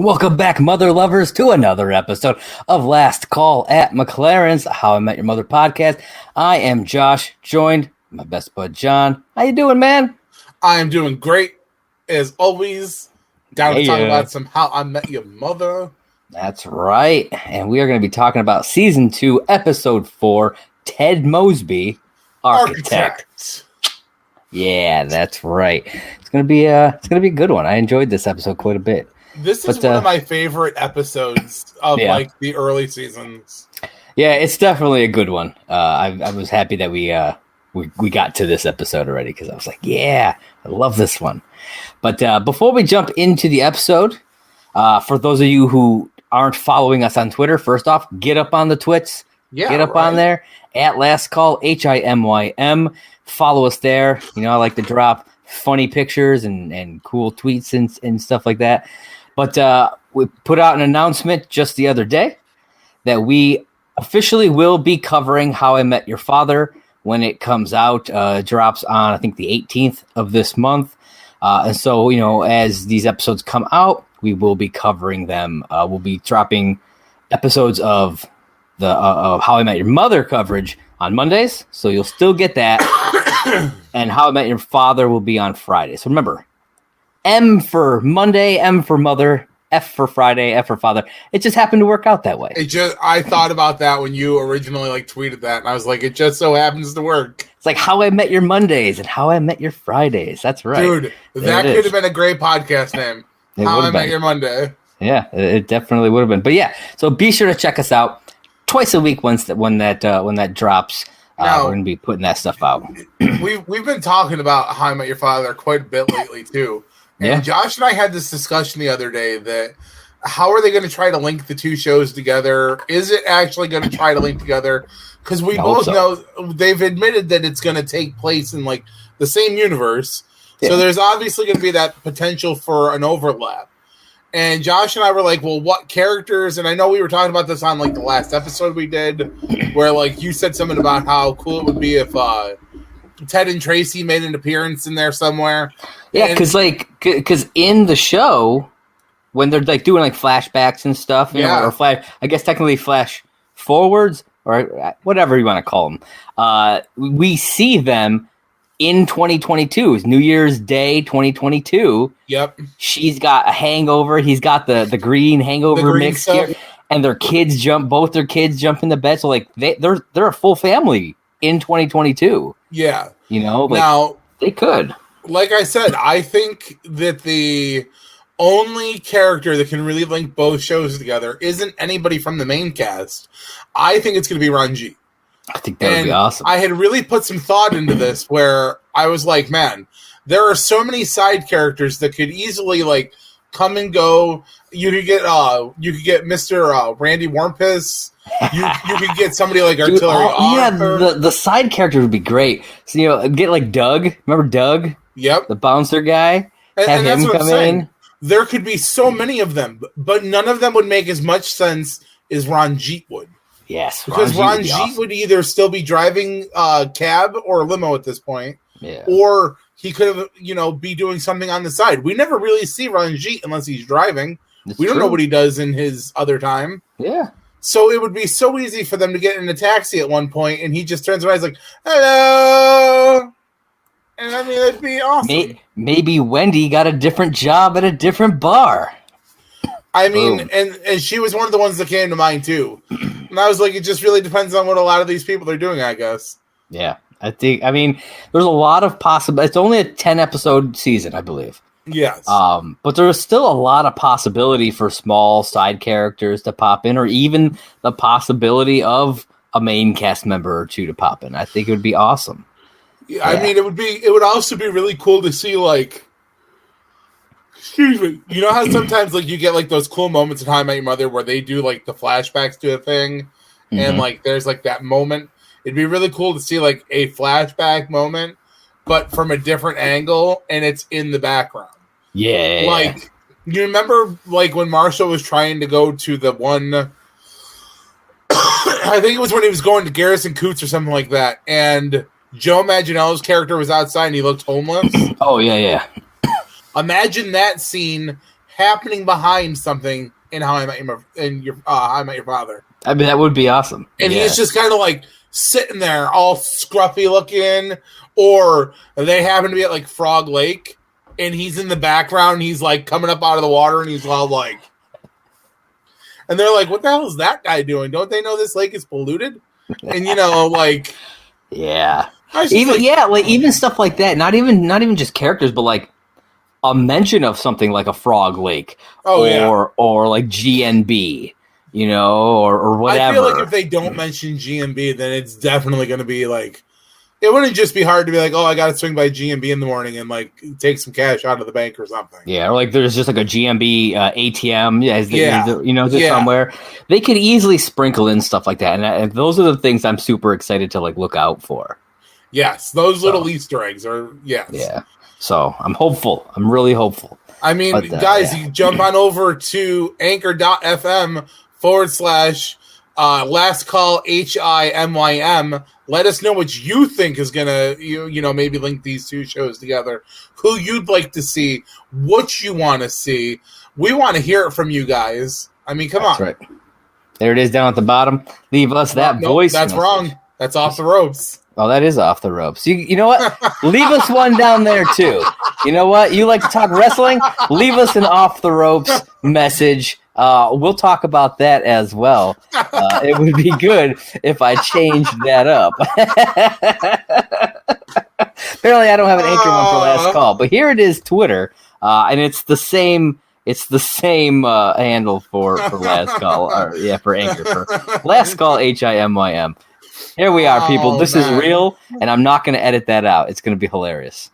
Welcome back, mother lovers, to another episode of Last Call at McLaren'S, How I Met Your Mother podcast. I am Josh, joined by my best bud, John. How you doing, man? I am doing great, as always. Down to talk about some How I Met Your Mother. That's right. And we are going to be talking about Season 2, Episode 4, Ted Mosby, Architect. Yeah, that's right. It's gonna be a good one. I enjoyed this episode quite a bit. This is one of my favorite episodes of the early seasons. Yeah, it's definitely a good one. I was happy that we got to this episode already because I was like, yeah, I love this one. But before we jump into the episode, for those of you who aren't following us on Twitter, first off, get up on the twits. Yeah, get up on there at Last Call HIMYM. Follow us there. You know, I like to drop funny pictures and cool tweets and stuff like that. But we put out an announcement just the other day that we officially will be covering How I Met Your Father when it comes out. Drops on, I think, the 18th of this month. And so, you know, as these episodes come out, we will be covering them. We'll be dropping episodes of the of How I Met Your Mother coverage on Mondays. So you'll still get that. And How I Met Your Father will be on Friday. So remember, M for Monday, M for Mother, F for Friday, F for Father. It just happened to work out that way. I thought about that when you originally tweeted that, and I was like, it just so happens to work. It's like How I Met Your Mondays and How I Met Your Fridays. That's right. Dude, that could have been a great podcast name. How I Met Your Monday. Yeah, it definitely would have been. But yeah, so be sure to check us out twice a week when that drops. We're going to be putting that stuff out. We've been talking about How I Met Your Father quite a bit lately, too. And Josh and I had this discussion the other day that how are they going to try to link the two shows together? Is it actually going to try to link together? Because we both know they've admitted that it's going to take place in like the same universe. Yeah. So there's obviously going to be that potential for an overlap. And Josh and I were like, well, what characters? And I know we were talking about this on like the last episode we did where like you said something about how cool it would be if Ted and Tracy made an appearance in there somewhere. Yeah, because in the show, when they're like doing like flashbacks and stuff, you know, or I guess technically flash forwards or whatever you want to call them, we see them in 2022. It's New Year's Day 2022. Yep. She's got a hangover. He's got the green hangover mix here, and both their kids jump in the bed. So like they're a full family in 2022. Yeah. You know, like, now they could. Like I said, I think that the only character that can really link both shows together isn't anybody from the main cast. I think it's going to be Ranjit. I think that would be awesome. I had really put some thought into this where I was like, man, there are so many side characters that could easily like come and go. You could get Mr. Randy Warmpiss. You could get somebody like Artillery. Yeah, the side character would be great. So, you know, get like Doug. Remember Doug? Yep. The bouncer guy. And him come in. There could be so many of them, but none of them would make as much sense as Ranjit would. Yes. Because Ranjit would either still be driving a cab or a limo at this point. Yeah. Or he could have, be doing something on the side. We never really see Ranjit unless he's driving. We don't know what he does in his other time. Yeah. So it would be so easy for them to get in a taxi at one point, and he just turns around and is like, hello. And I mean, that'd be awesome. Maybe Wendy got a different job at a different bar. I mean, and she was one of the ones that came to mind, too. And I was like, it just really depends on what a lot of these people are doing, I guess. Yeah. there's a lot of possible. It's only a 10-episode season, I believe. Yes. But there's still a lot of possibility for small side characters to pop in, or even the possibility of a main cast member or two to pop in. I think it would be awesome. Yeah. I mean, it would also be really cool to see, like, excuse me, you know how sometimes like you get like those cool moments in How I Met Your Mother where they do like the flashbacks to a thing, and like there's like that moment. It'd be really cool to see like a flashback moment, but from a different angle, and it's in the background. Yeah. Like, you remember like when Marshall was trying to go to the one, I think it was when he was going to Garrison Coots or something like that, and Joe Manganiello's character was outside and he looked homeless. Oh, yeah. Imagine that scene happening behind something in How I Met Your Father. I mean, that would be awesome. And he's just kind of like sitting there all scruffy looking, or they happen to be at like Frog Lake and he's in the background and he's like coming up out of the water and he's all like, and they're like, what the hell is that guy doing? Don't they know this lake is polluted? And like, yeah, even stuff like that. Not even just characters, but like a mention of something like a Frog Lake, or like GNB, or whatever. I feel like if they don't mention GNB, then it's definitely going to be like, it wouldn't just be hard to be like, oh, I got to swing by GNB in the morning and like take some cash out of the bank or something. Yeah, or like there's just like a GNB ATM, somewhere. They could easily sprinkle in stuff like that, and those are the things I'm super excited to like look out for. Yes, those little Easter eggs are Yeah. So I'm hopeful. I'm really hopeful. I mean, guys, you jump on over to anchor.fm /last call HIMYM. Let us know what you think is gonna maybe link these two shows together. Who you'd like to see, what you want to see. We want to hear it from you guys. I mean, come on. That's right. There it is down at the bottom. Leave us that voice. That's message. Wrong. That's off the ropes. Oh, that is off the ropes. You know what? Leave us one down there too. You know what? You like to talk wrestling? Leave us an off the ropes message. We'll talk about that as well. It would be good if I changed that up. Apparently, I don't have an anchor one for Last Call, but here it is, Twitter, and it's the same. It's the same handle for Last Call, for Anchor for Last Call HIMYM. Here we are, people. This is real, and I'm not going to edit that out. It's going to be hilarious.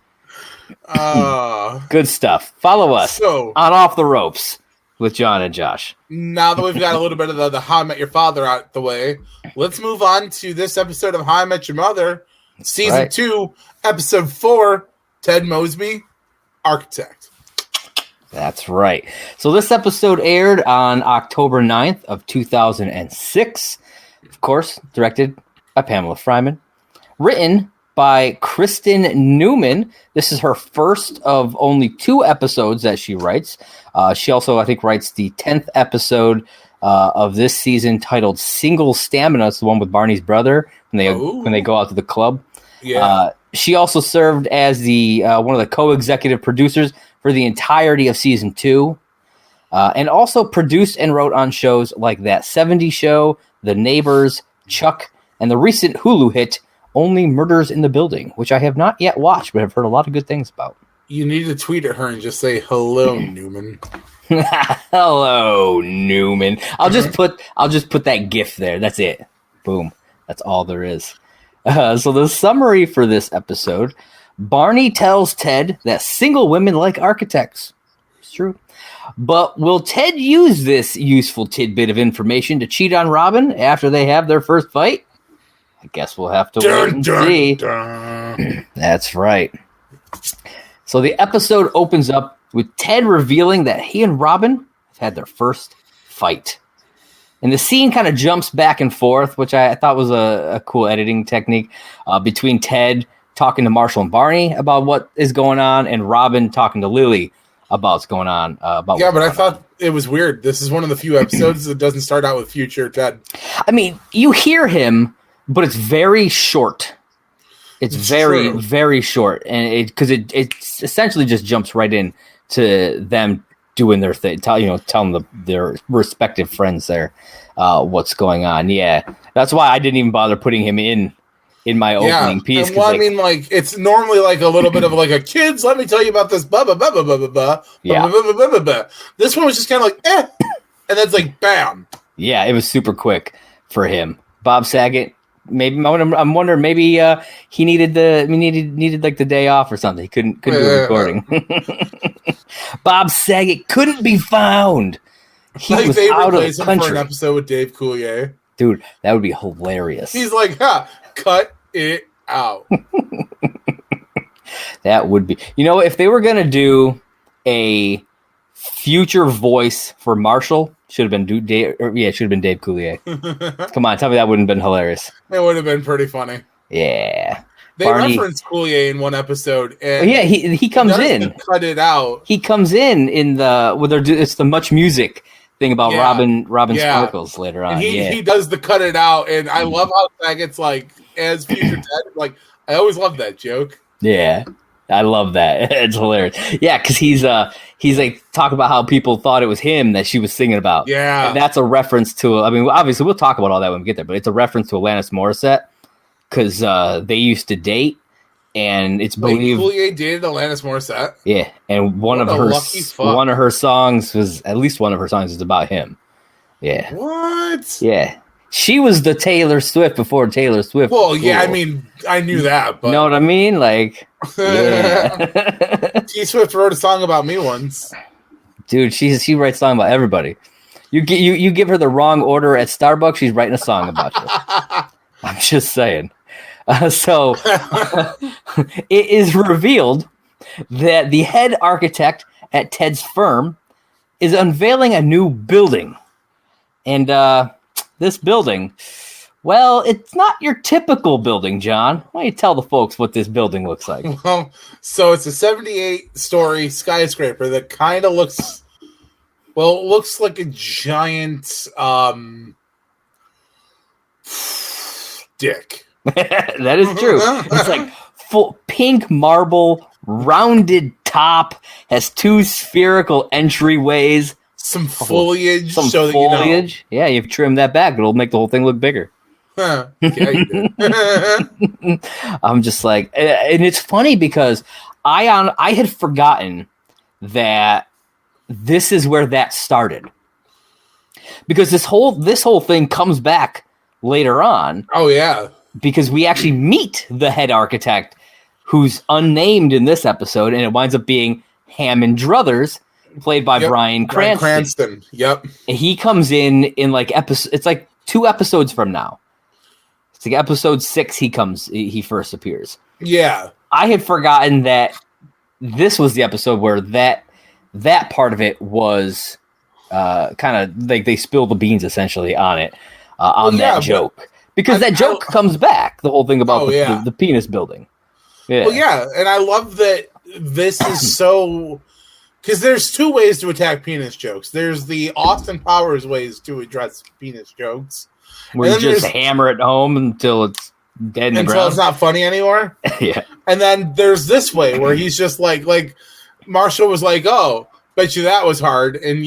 Good stuff. Follow us on Off the Ropes with John and Josh. Now that we've got a little bit of the How I Met Your Father out the way, let's move on to this episode of How I Met Your Mother, Season 2, Episode 4, Ted Mosby, Architect. That's right. So this episode aired on October 9th of 2006. Of course, directed by Pamela Fryman. Written by Kristen Newman. This is her first of only 2 episodes that she writes. She also, I think, writes the 10th episode of this season titled Single Stamina. It's the one with Barney's brother when they go out to the club. Yeah. She also served as the one of the co-executive producers for the entirety of season 2. And also produced and wrote on shows like That 70s Show, The Neighbors, Chuck, and the recent Hulu hit Only Murders in the Building, which I have not yet watched, but have heard a lot of good things about. You need to tweet at her and just say, hello, Newman. Hello, Newman. I'll just put that GIF there. That's it. Boom. That's all there is. So the summary for this episode: Barney tells Ted that single women like architects. It's true. But will Ted use this useful tidbit of information to cheat on Robin after they have their first fight? I guess we'll have to wait and see. That's right. So the episode opens up with Ted revealing that he and Robin have had their first fight. And the scene kind of jumps back and forth, which I thought was a cool editing technique, between Ted talking to Marshall and Barney about what is going on and Robin talking to Lily about what's going on. But I thought it was weird. This is one of the few episodes that doesn't start out with future Ted. I mean, you hear him, but it's very short. It's very, very short. And because it essentially just jumps right in to them doing their thing, telling their respective friends there what's going on. Yeah, that's why I didn't even bother putting him in my opening piece. And, I mean, it's normally like a little bit of like a kids. Let me tell you about this. This one was just kind of like, and that's like bam. Yeah, it was super quick for him. Bob Saget. Maybe I'm wondering. Maybe he needed like the day off or something. He couldn't do a recording. Bob Saget couldn't be found. He was out of the country. For an episode with Dave Coulier. Dude, that would be hilarious. He's like, cut it out. That would be. If they were gonna do a future voice for Marshall, should have been Dave Coulier. Come on, tell me that wouldn't have been hilarious. It would have been pretty funny. Yeah. They reference Coulier in one episode, and he comes in. Cut it out. He comes in the it's the Much Music thing about Robin Sparkles later on. And he does the cut it out, and I love how that gets like as future Ted. Like I always love that joke. Yeah, I love that. It's hilarious. Yeah, because he's like talking about how people thought it was him that she was singing about. Yeah, and that's a reference to. I mean, obviously we'll talk about all that when we get there, but it's a reference to Alanis Morissette because they used to date. And it's believed Coulier dated Alanis Morissette. Yeah, and one of her songs was about him. Yeah. What? Yeah, she was the Taylor Swift before Taylor Swift. Well, yeah, I mean, I knew that, but you know what I mean? Like, yeah. T Swift wrote a song about me once. Dude, she writes songs about everybody. You give her the wrong order at Starbucks, she's writing a song about you. I'm just saying. So it is revealed that the head architect at Ted's firm is unveiling a new building. And this building, well, it's not your typical building, John. Why don't you tell the folks what this building looks like? Well, so it's a 78-story skyscraper that kind of looks like a giant dick. That is true. It's like full pink marble, rounded top, has two spherical entryways, some foliage. Yeah, you've trimmed that back. It'll make the whole thing look bigger. Yeah, you did. I'm just like, and it's funny because I had forgotten that this is where that started. Because this whole thing comes back later on. Oh yeah. Because we actually meet the head architect, who's unnamed in this episode, and it winds up being Hammond Druthers, played by Bryan Cranston. Yep. And he comes in like it's like 2 episodes from now. It's like episode 6. He first appears. Yeah. I had forgotten that this was the episode where that part of it was kind of like they spill the beans essentially on it that joke. Because that joke comes back, the whole thing about the penis building. Yeah. Well, yeah, and I love that this is so... Because there's 2 ways to attack penis jokes. There's the Austin Powers ways to address penis jokes. Where you just hammer it home until it's dead in the ground. Until it's not funny anymore. Yeah. And then there's this way where he's just like Marshall was like, oh, bet you that was hard. And,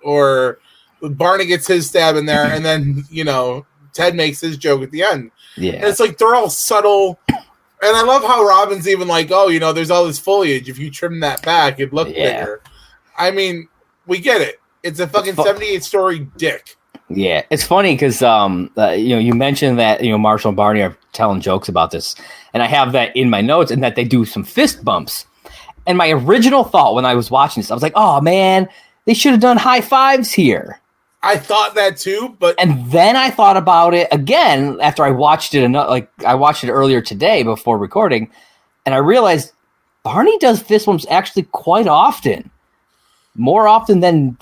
or Barney gets his stab in there, and then, Ted makes his joke at the end. Yeah. And it's like they're all subtle. And I love how Robin's even like, oh, there's all this foliage. If you trim that back, it'd look bigger. I mean, we get it. It's a fucking 78-story dick. Yeah. It's funny because, you mentioned that, Marshall and Barney are telling jokes about this. And I have that in my notes, and that they do some fist bumps. And my original thought when I was watching this, I was like, oh, man, they should have done high fives here. I thought that too, and then I thought about it again after I watched it. I watched it earlier today before recording, and I realized Barney does fist bumps actually quite often, more often than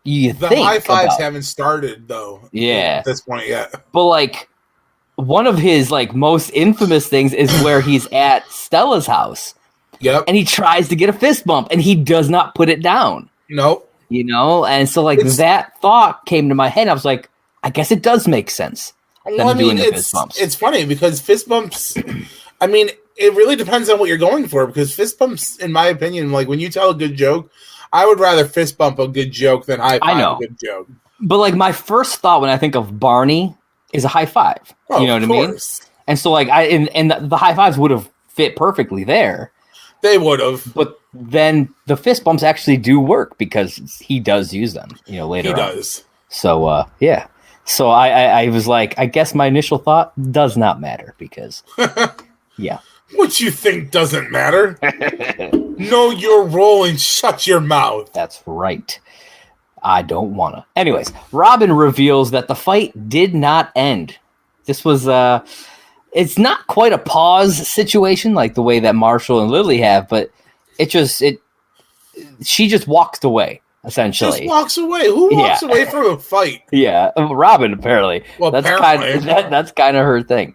you think. The high fives haven't started though. Yeah, at this point yet. But one of his most infamous things is where he's at Stella's house. Yep, and he tries to get a fist bump, and he does not put it down. Nope. And so that thought came to my head. I was like, I guess it does make sense. It's funny because fist bumps, I mean, it really depends on what you're going for, because fist bumps, in my opinion, when you tell a good joke, I would rather fist bump a good joke than high five a good joke. But my first thought when I think of Barney is a high five. Oh, you know what I mean? And so the high fives would have fit perfectly there. They would have. But then the fist bumps actually do work because he does use them, later on. He does. So, yeah. So I was like, I guess my initial thought does not matter because, yeah. What you think doesn't matter? Know your role and shut your mouth. That's right. I don't want to. Anyways, Robin reveals that the fight did not end. This was... it's not quite a pause situation like the way that Marshall and Lily have, but she just walked away, essentially. Just walks away? Who walks away from a fight? Yeah, Robin, apparently. Well, that's apparently. That's kind of her thing.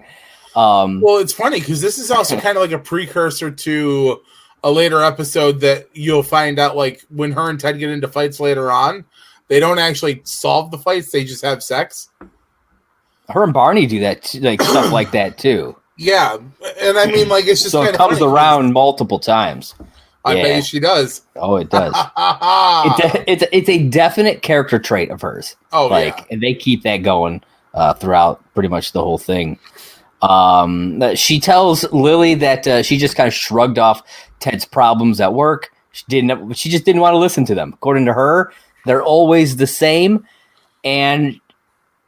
Well, it's funny because this is also kind of like a precursor to a later episode that you'll find out, like, when her and Ted get into fights later on, they don't actually solve the fights, they just have sex. Her and Barney do that, like, stuff like that, too. Yeah, and I mean, like, it's just so it comes around multiple times. I bet she does. Oh, it does. It's a definite character trait of hers. Oh, like, and they keep that going throughout pretty much the whole thing. She tells Lily that she just kind of shrugged off Ted's problems at work. She just didn't want to listen to them. According to her, they're always the same, and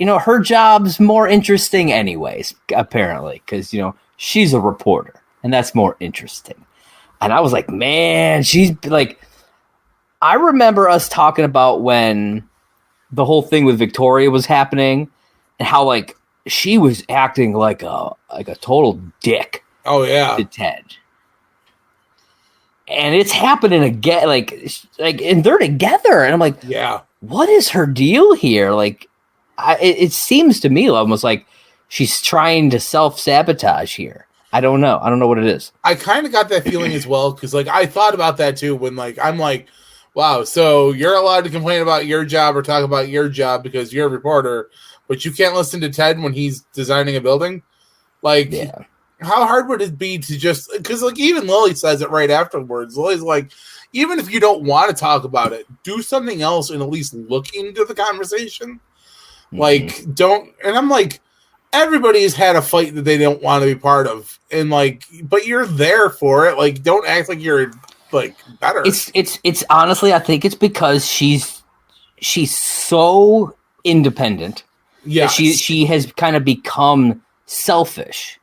her job's more interesting anyways, apparently, because she's a reporter, and that's more interesting. And I was like, man, she's like, I remember us talking about when the whole thing with Victoria was happening and how, like, she was acting like a total dick. Oh, yeah. To Ted. And it's happening again, like, and they're together. And I'm like, yeah, what is her deal here? Like, it seems to me almost like she's trying to self-sabotage here. I don't know. I don't know what it is. I kind of got that feeling as well, because, like, I thought about that too when, like, I'm like, wow, so you're allowed to complain about your job or talk about your job because you're a reporter, but you can't listen to Ted when he's designing a building? Like, how hard would it be to just, because, like, even Lily says it right afterwards. Lily's like, even if you don't want to talk about it, do something else and at least look into the conversation. Like, don't, and I'm like, everybody has had a fight that they don't want to be part of, and, like, but you're there for it. Like, don't act like you're, like, better. It's honestly, I think it's because she's so independent. Yeah, she has kind of become selfish,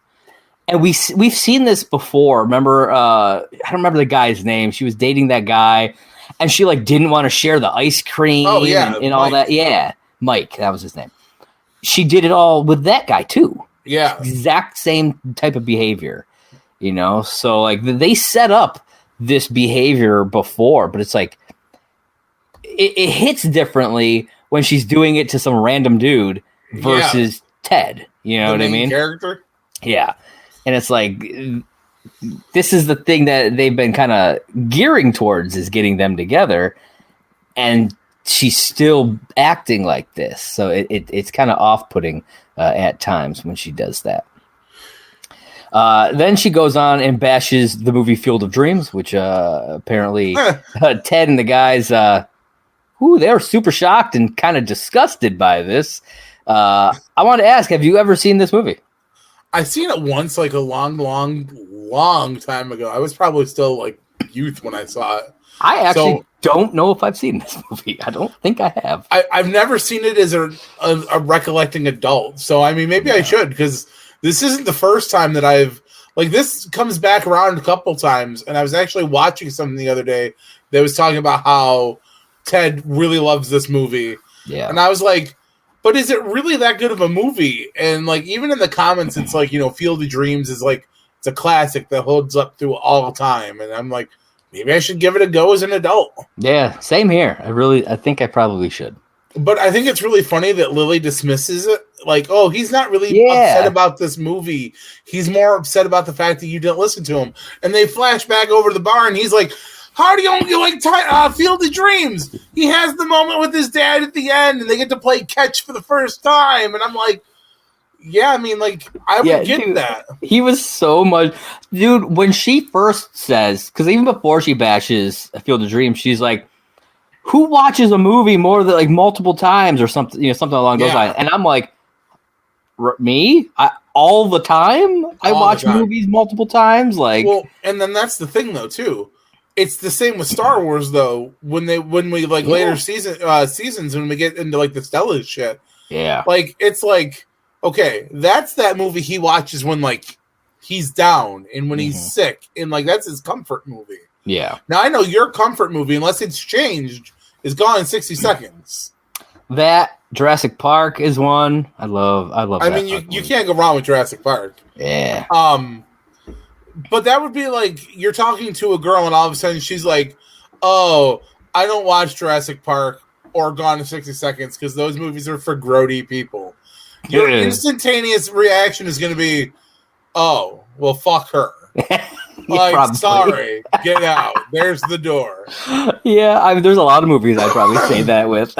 and we've seen this before. Remember, I don't remember the guy's name. She was dating that guy, and she, like, didn't want to share the ice cream. Oh, yeah, and all that. Yeah, Mike, that was his name. She did it all with that guy too. Yeah. Exact same type of behavior, So, like, they set up this behavior before, but it's like it hits differently when she's doing it to some random dude versus Ted. You know what I mean? Character. Yeah. And it's like, this is the thing that they've been kind of gearing towards, is getting them together, and she's still acting like this. So it's kind of off-putting at times when she does that. Then she goes on and bashes the movie Field of Dreams, which apparently Ted and the guys, they're super shocked and kind of disgusted by this. I want to ask, have you ever seen this movie? I've seen it once, like, a long, long, long time ago. I was probably still, like, youth when I saw it. I actually don't know if I've seen this movie. I don't think I have. I've never seen it as a recollecting adult. So, I mean, maybe I should, because this isn't the first time that I've, like, this comes back around a couple times. And I was actually watching something the other day that was talking about how Ted really loves this movie. Yeah. And I was like, but is it really that good of a movie? And, like, even in the comments, it's like, Field of Dreams is like, it's a classic that holds up through all time. And I'm like, maybe I should give it a go as an adult. Yeah, same here. I think I probably should. But I think it's really funny that Lily dismisses it. Like, oh, he's not really upset about this movie. He's more upset about the fact that you didn't listen to him. And they flash back over to the bar, and he's like, how do you like Field of Dreams? He has the moment with his dad at the end, and they get to play catch for the first time. And I'm like, yeah, I mean, like, I would get that. He was so much... Dude, when she first says... Because even before she bashes Field of Dreams, she's like, who watches a movie more than, like, multiple times or something, something along those lines? And I'm like, me? All the time? I watch movies multiple times? Like... Well, and then that's the thing, though, too. It's the same with Star Wars, though. When we like later seasons, when we get into, like, the Stella shit. Yeah. Like, it's like, okay, that's that movie he watches when, like, he's down and when he's sick, and, like, that's his comfort movie. Yeah. Now I know your comfort movie, unless it's changed, is gone in 60 seconds. That Jurassic Park is one. I love. I mean, you can't go wrong with Jurassic Park. Yeah. But that would be like you're talking to a girl and all of a sudden she's like, "Oh, I don't watch Jurassic Park or Gone in 60 Seconds because those movies are for grody people." Your instantaneous reaction is going to be, oh, well, fuck her. Sorry, get out. There's the door. Yeah, I mean, there's a lot of movies I'd probably say that with.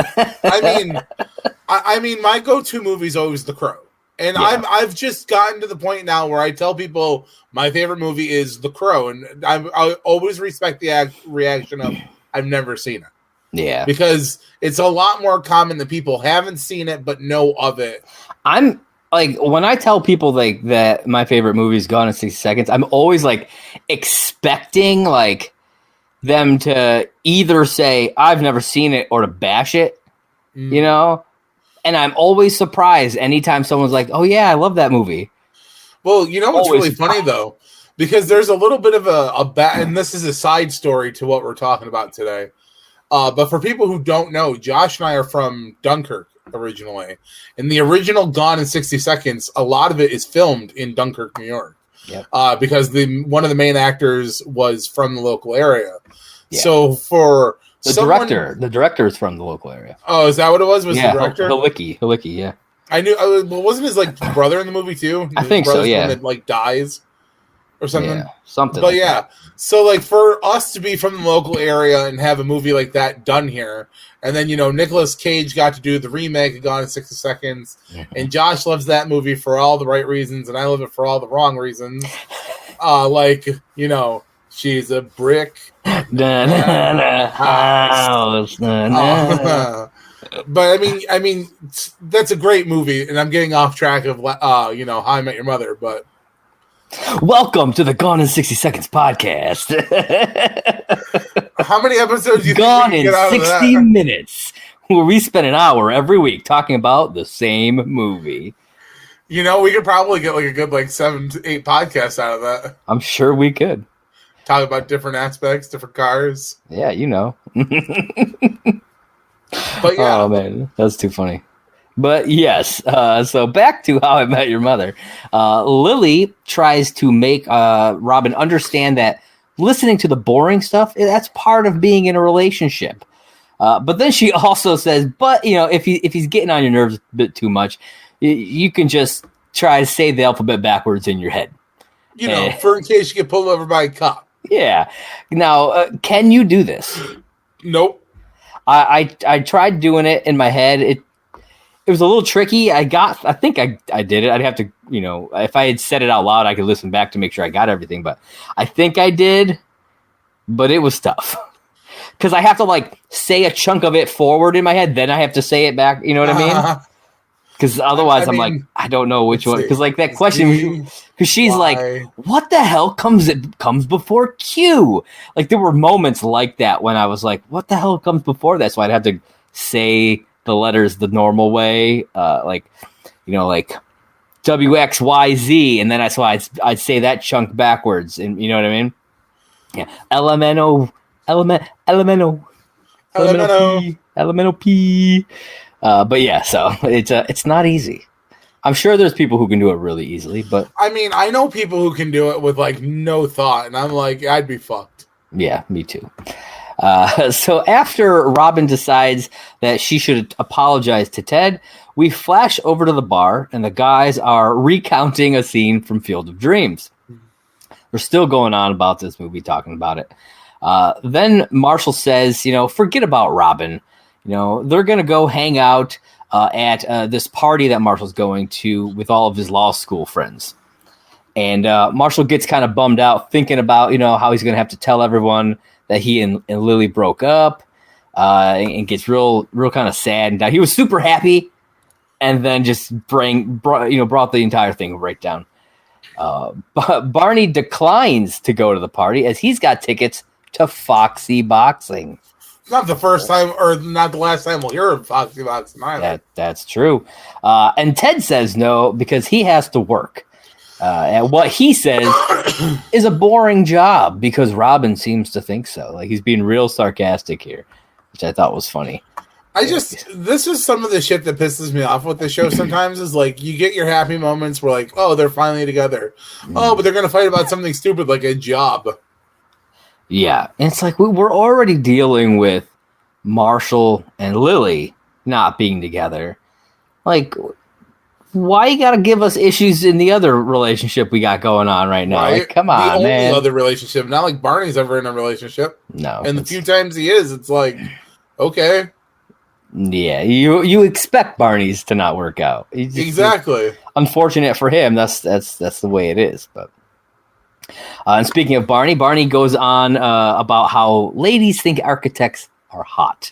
I mean, my go-to movie is always The Crow. And yeah. I've just gotten to the point now where I tell people my favorite movie is The Crow, and I always respect the reaction of I've never seen it. Yeah, because it's a lot more common that people haven't seen it but know of it. I'm like, when I tell people like that my favorite movie is Gone in 60 Seconds, I'm always like expecting like them to either say I've never seen it or to bash it, you know. And I'm always surprised anytime someone's like, oh, yeah, I love that movie. Well, you know what's really funny, though? Because there's a little bit of and this is a side story to what we're talking about today. But for people who don't know, Josh and I are from Dunkirk originally. And the original Gone in 60 Seconds, a lot of it is filmed in Dunkirk, New York. Yep. Because one of the main actors was from the local area. Yeah. So for... The director is from the local area. Oh, is that what it was? Was the director? Halicki, yeah. I knew. Well, wasn't his like brother in the movie too? I think so. Yeah. That like dies or something. Yeah, something. But like that. So like for us to be from the local area and have a movie like that done here, and then Nicolas Cage got to do the remake of Gone in 60 Seconds, and Josh loves that movie for all the right reasons, and I love it for all the wrong reasons. She's a brick. House. But I mean, that's a great movie, and I'm getting off track of How I Met Your Mother. But welcome to the Gone in 60 Seconds podcast. How many episodes do you Gone think in 60 minutes, where we spend an hour every week talking about the same movie. We could probably get like a good 7 to 8 podcasts out of that. I'm sure we could. Talk about different aspects, different cars. Yeah, But yeah. Oh, man. That's too funny. But yes, so back to How I Met Your Mother. Lily tries to make Robin understand that listening to the boring stuff, that's part of being in a relationship. But then she also says, but, if he's getting on your nerves a bit too much, you can just try to say the alphabet backwards in your head. For in case you get pulled over by a cop. Yeah. Now, can you do this? Nope. I tried doing it in my head. It was a little tricky. I think I did it. I'd have to, if I had said it out loud, I could listen back to make sure I got everything. But I think I did. But it was tough. Because I have to say a chunk of it forward in my head. Then I have to say it back. You know what I mean? Because otherwise, I'm like, I don't know which one. Because that question, because she's like, what the hell comes before Q? There were moments like that when I was like, what the hell comes before that? So I'd have to say the letters the normal way, like WXYZ, and then I'd say that chunk backwards, and you know what I mean? Yeah, elemental P. But yeah, so it's not easy. I'm sure there's people who can do it really easily, but I mean, I know people who can do it with no thought, and I'm like, I'd be fucked. Yeah, me too. So after Robin decides that she should apologize to Ted, we flash over to the bar, and the guys are recounting a scene from Field of Dreams. We're still going on about this movie, talking about it. Then Marshall says, forget about Robin. They're going to go hang out at this party that Marshall's going to with all of his law school friends. And Marshall gets kind of bummed out thinking about, how he's going to have to tell everyone that he and Lily broke up, and gets real kind of sad. And he was super happy, and then just brought the entire thing right down. But Barney declines to go to the party as he's got tickets to Foxy Boxing. Not the first time, or not the last time we'll hear of Foxy Boxing either. That's true. And Ted says no because he has to work. And what he says is a boring job because Robin seems to think so. He's being real sarcastic here, which I thought was funny. This is some of the shit that pisses me off with the show sometimes is you get your happy moments where oh, they're finally together. Oh, but they're going to fight about something stupid like a job. Yeah, and it's we're already dealing with Marshall and Lily not being together. Why you gotta give us issues in the other relationship we got going on right now? Right? Like, come on, the man. only other relationship, not like Barney's ever in a relationship. No, and the few times he is, it's like, okay, yeah, you expect Barney's to not work out. Exactly. Unfortunate for him. That's the way it is. But and speaking of Barney goes on about how ladies think architects are hot.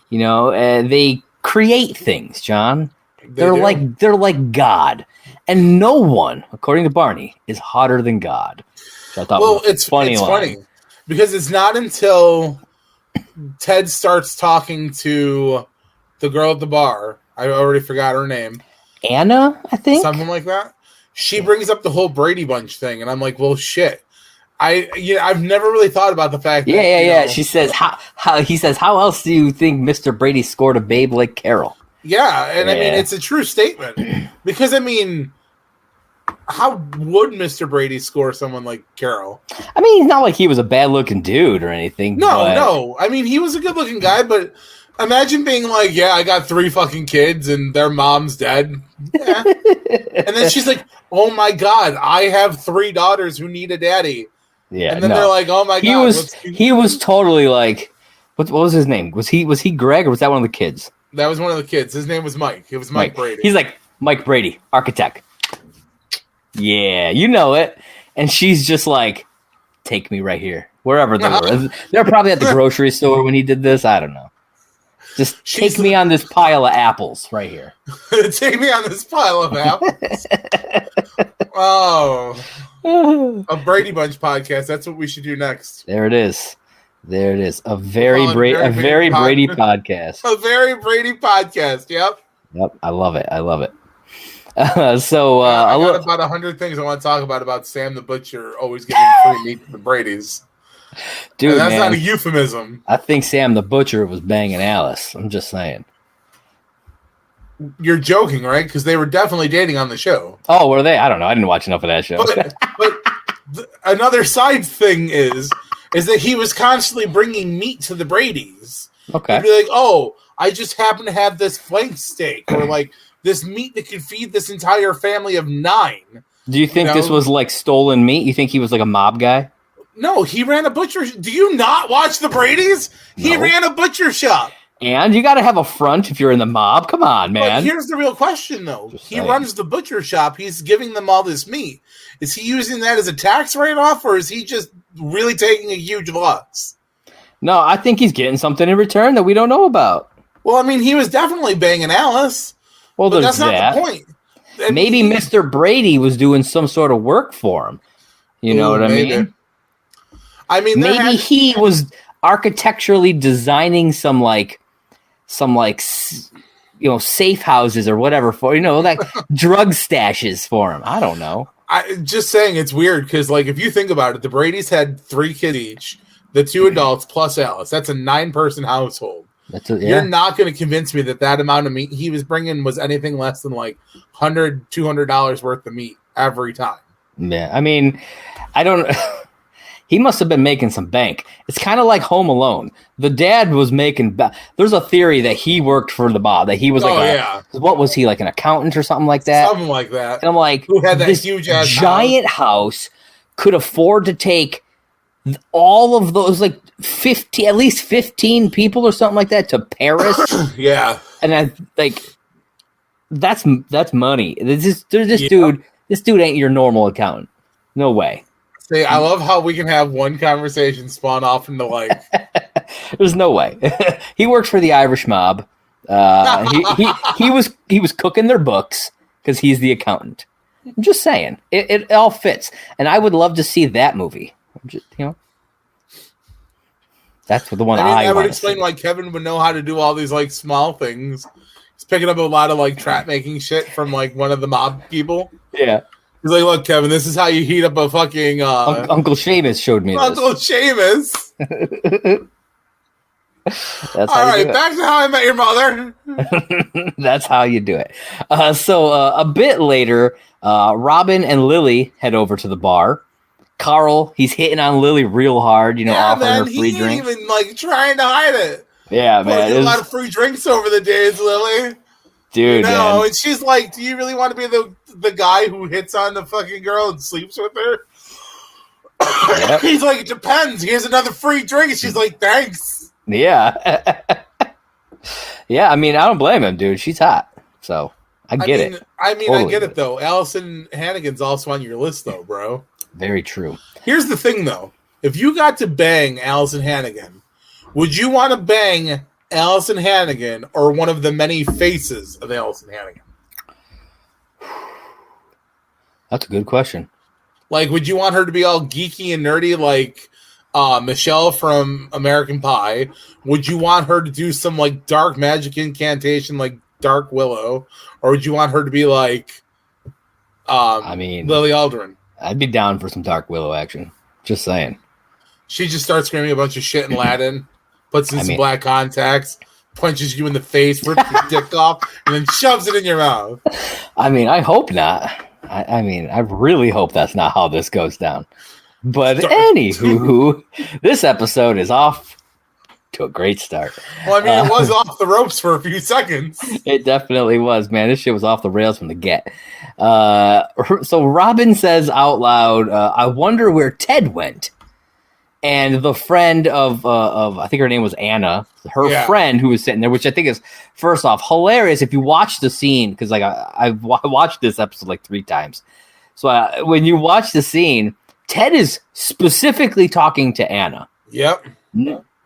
You know, they create things, John. They're like God, and no one, according to Barney, is hotter than God. Which I thought was funny because it's not until Ted starts talking to the girl at the bar. I already forgot her name. Anna, I think, something like that. She brings up the whole Brady Bunch thing, and I'm like, well, shit. I've never really thought about the fact. Yeah. She says how else do you think Mr. Brady scored a babe like Carol? Yeah, and I mean, it's a true statement. Because, I mean, how would Mr. Brady score someone like Carol? I mean, it's not like he was a bad-looking dude or anything. No. I mean, he was a good-looking guy, but imagine being like, yeah, I got 3 fucking kids and their mom's dead. Yeah. And then she's like, oh, my God, I have 3 daughters who need a daddy. Yeah, and then they're like, oh, my God. He was totally like, what was his name? Was he Greg or was that one of the kids? That was one of the kids. His name was Mike. It was Mike Brady. He's like, Mike Brady, architect. Yeah, you know it. And she's just like, take me right here. Wherever they were. They're probably at the grocery store when he did this. I don't know. Just take me on this pile of apples right here. Take me on this pile of apples. Oh. A Brady Bunch podcast. That's what we should do next. There it is. A very Brady podcast. A very Brady podcast. Yep. I love it. I got about 100 things I want to talk about Sam the Butcher always getting free meat from the Brady's. Dude, and that's not a euphemism. I think Sam the Butcher was banging Alice. I'm just saying. You're joking, right? Because they were definitely dating on the show. Oh, were they? I don't know. I didn't watch enough of that show. But another side thing is that he was constantly bringing meat to the Brady's. Okay. He'd be like, oh, I just happen to have this flank steak or like this meat that could feed this entire family of 9. Do you think this was like stolen meat? You think he was like a mob guy? No, he ran a butcher. Do you not watch the Brady's? No. He ran a butcher shop. And you got to have a front if you're in the mob. Come on, man. But here's the real question, though. He runs the butcher shop. He's giving them all this meat. Is he using that as a tax write-off, or is he just really taking a huge loss? No, I think he's getting something in return that we don't know about. Well, I mean, he was definitely banging Alice. Well, but that's not the point. Maybe Mr. Brady was doing some sort of work for him. You know what I mean? I mean, maybe he was architecturally designing some safe houses or whatever for like drug stashes for him. I don't know. I'm just saying it's weird because if you think about it, the Brady's had 3 kids each, the 2 adults plus Alice. That's a 9-person household. You're not going to convince me that amount of meat he was bringing was anything less than $100, $200 worth of meat every time. Yeah, I mean, I don't. He must have been making some bank. It's kind of like Home Alone. The dad was making. There's a theory that he worked for the mob. That he was what was he, like an accountant or something like that? Something like that. And I'm like, who had that huge ass giant house could afford to take all of those at least 15 people or something like that to Paris. Yeah, and that's money. This dude ain't your normal accountant. No way. See, I love how we can have one conversation spawn off into There's no way. He works for the Irish mob. He was cooking their books because he's the accountant. I'm just saying, it all fits, and I would love to see that movie. That's the one I would explain why Kevin would know how to do all these small things. He's picking up a lot of trap making shit from one of the mob people. Yeah. He's like, look, Kevin, this is how you heat up a fucking... Uncle Seamus showed me Uncle Seamus. That's all right, back to How I Met Your Mother. That's how you do it. So a bit later, Robin and Lily head over to the bar. Carl, he's hitting on Lily real hard, offering her free drinks. He ain't even trying to hide it. Yeah, man. Get a lot of free drinks over the days, Lily. Dude, man. And she's like, do you really want to be the guy who hits on the fucking girl and sleeps with her? Yep. He's like, it depends. Here's another free drink. And she's like, thanks. Yeah. Yeah, I mean, I don't blame him, dude. She's hot. So, I get it. Totally. I get it, though. Allison Hannigan's also on your list, though, bro. Very true. Here's the thing, though. If you got to bang Allison Hannigan, would you want to bang Allison Hannigan or one of the many faces of Allison Hannigan? That's a good question. Like, would you want her to be all geeky and nerdy like Michelle from American Pie? Would you want her to do some, like, dark magic incantation like Dark Willow? Or would you want her to be like Lily Aldrin? I'd be down for some Dark Willow action. Just saying. She just starts screaming a bunch of shit in Latin, puts in some black contacts, punches you in the face, rips your dick off, and then shoves it in your mouth. I mean, I hope not. I really hope that's not how this goes down. But anywho, this episode is off to a great start. Well, I mean, it was off the ropes for a few seconds. It definitely was, man. This shit was off the rails from the get. So Robin says out loud, I wonder where Ted went. And the friend of I think her name was Anna, her friend who was sitting there, which I think is, first off, hilarious if you watch the scene, because like I've watched this episode like 3 times. So when you watch the scene, Ted is specifically talking to Anna. Yep.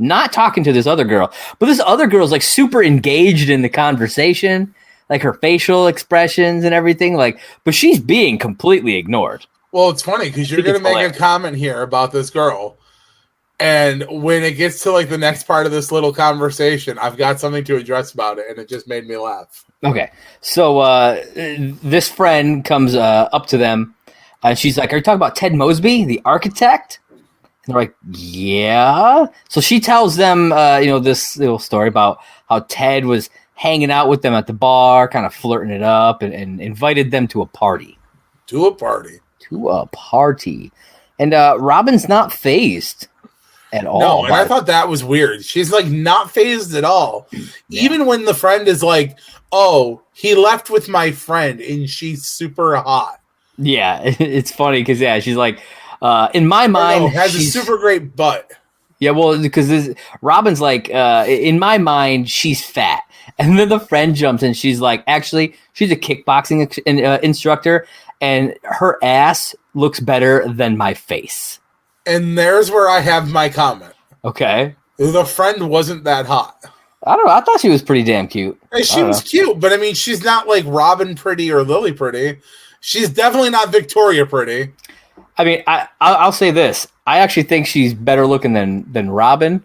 Not talking to this other girl. But this other girl is like super engaged in the conversation, like her facial expressions and everything. Like, but she's being completely ignored. Well, it's funny because you're going to make a comment here about this girl. And when it gets to like the next part of this little conversation, I've got something to address about it, and it just made me laugh. Okay. So this friend comes up to them, and she's like, are you talking about Ted Mosby, the architect? And they're like, yeah. So she tells them, this little story about how Ted was hanging out with them at the bar, kind of flirting it up, and invited them to a party. To a party. And Robin's not fazed at all. No, and I thought that was weird. She's like not fazed at all. Yeah. Even when the friend is like, oh, he left with my friend and she's super hot. Yeah, it's funny because, she's like, in my mind, has a super great butt. Yeah, well, because Robin's like, in my mind, she's fat. And then the friend jumps in. She's like, actually, she's a kickboxing instructor, and her ass looks better than my face. And there's where I have my comment. Okay. The friend wasn't that hot. I don't know. I thought she was pretty damn cute. She was cute, but I mean, she's not like Robin pretty or Lily pretty. She's definitely not Victoria pretty. I mean, I'll say this. I actually think she's better looking than Robin,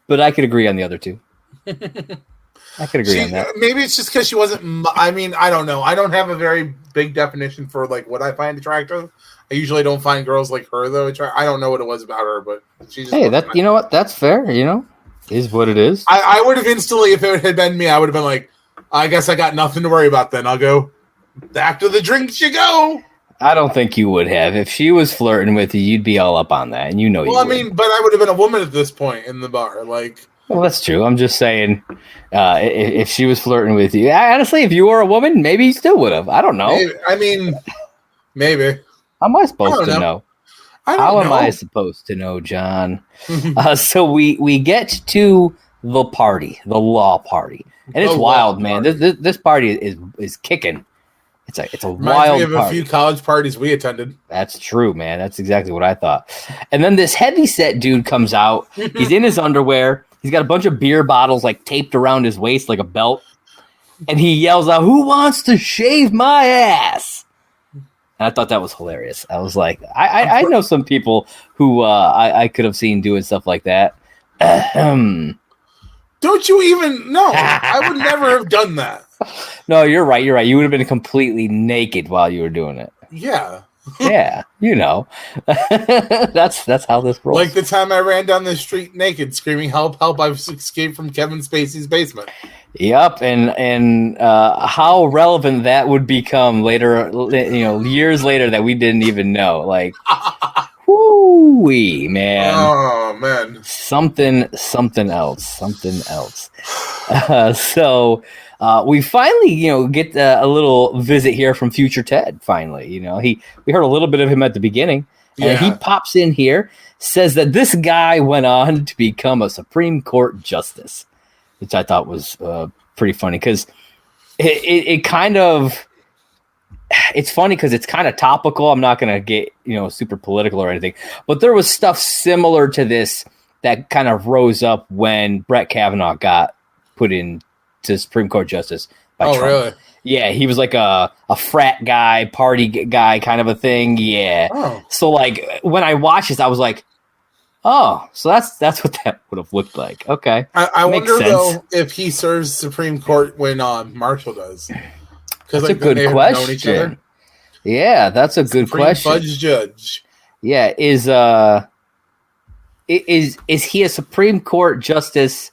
but I could agree on the other two. I could agree on that. Maybe it's just because she wasn't. I mean, I don't know. I don't have a very big definition for like what I find attractive. I usually don't find girls like her though. I don't know what it was about her, but she just. Hey, that you know what? That's fair. Is what it is. I would have instantly, if it had been me, I would have been like, I guess I got nothing to worry about. Then I'll go after the drinks. You go. I don't think you would have. If she was flirting with you, you'd be all up on that, and you know. Well, I mean, but I would have been a woman at this point in the bar, like. Well, that's true. I'm just saying, if she was flirting with you, honestly, if you were a woman, maybe you still would have. I don't know. Maybe. I mean, maybe. How am I supposed to know? How am I supposed to know, John? So we get to the party, the law party, and it's wild, man. This party is kicking. It's a wild. We have a few college parties we attended. That's true, man. That's exactly what I thought. And then this heavyset dude comes out. He's in his underwear. He's got a bunch of beer bottles like taped around his waist like a belt, and he yells out, "Who wants to shave my ass?" And I thought that was hilarious. I was like, I know some people who I could have seen doing stuff like that. Don't you even know? I would never have done that. No, you're right. You're right. You would have been completely naked while you were doing it. Yeah. Yeah, that's how this rolls. Like the time I ran down the street naked, screaming, "Help! Help! I've escaped from Kevin Spacey's basement." Yep, and how relevant that would become later, years later that we didn't even know. Like, Whoo-wee, man. Oh, man. Something else. So we finally, get a little visit here from future Ted. Finally, we heard a little bit of him at the beginning, and he pops in here, says that this guy went on to become a Supreme Court justice, which I thought was pretty funny because it kind of. It's funny because it's kind of topical. I'm not going to get, super political or anything, but there was stuff similar to this that kind of rose up when Brett Kavanaugh got put into Supreme Court justice by Trump. Really? Yeah, he was like a frat guy, party guy kind of a thing. Yeah. Oh. So like when I watched this, I was like, oh, so that's what that would have looked like. Okay. I wonder though if he serves Supreme Court when Marshall does. That's a good question. Yeah, that's a good question. Fudge judge. Yeah, is he a Supreme Court justice?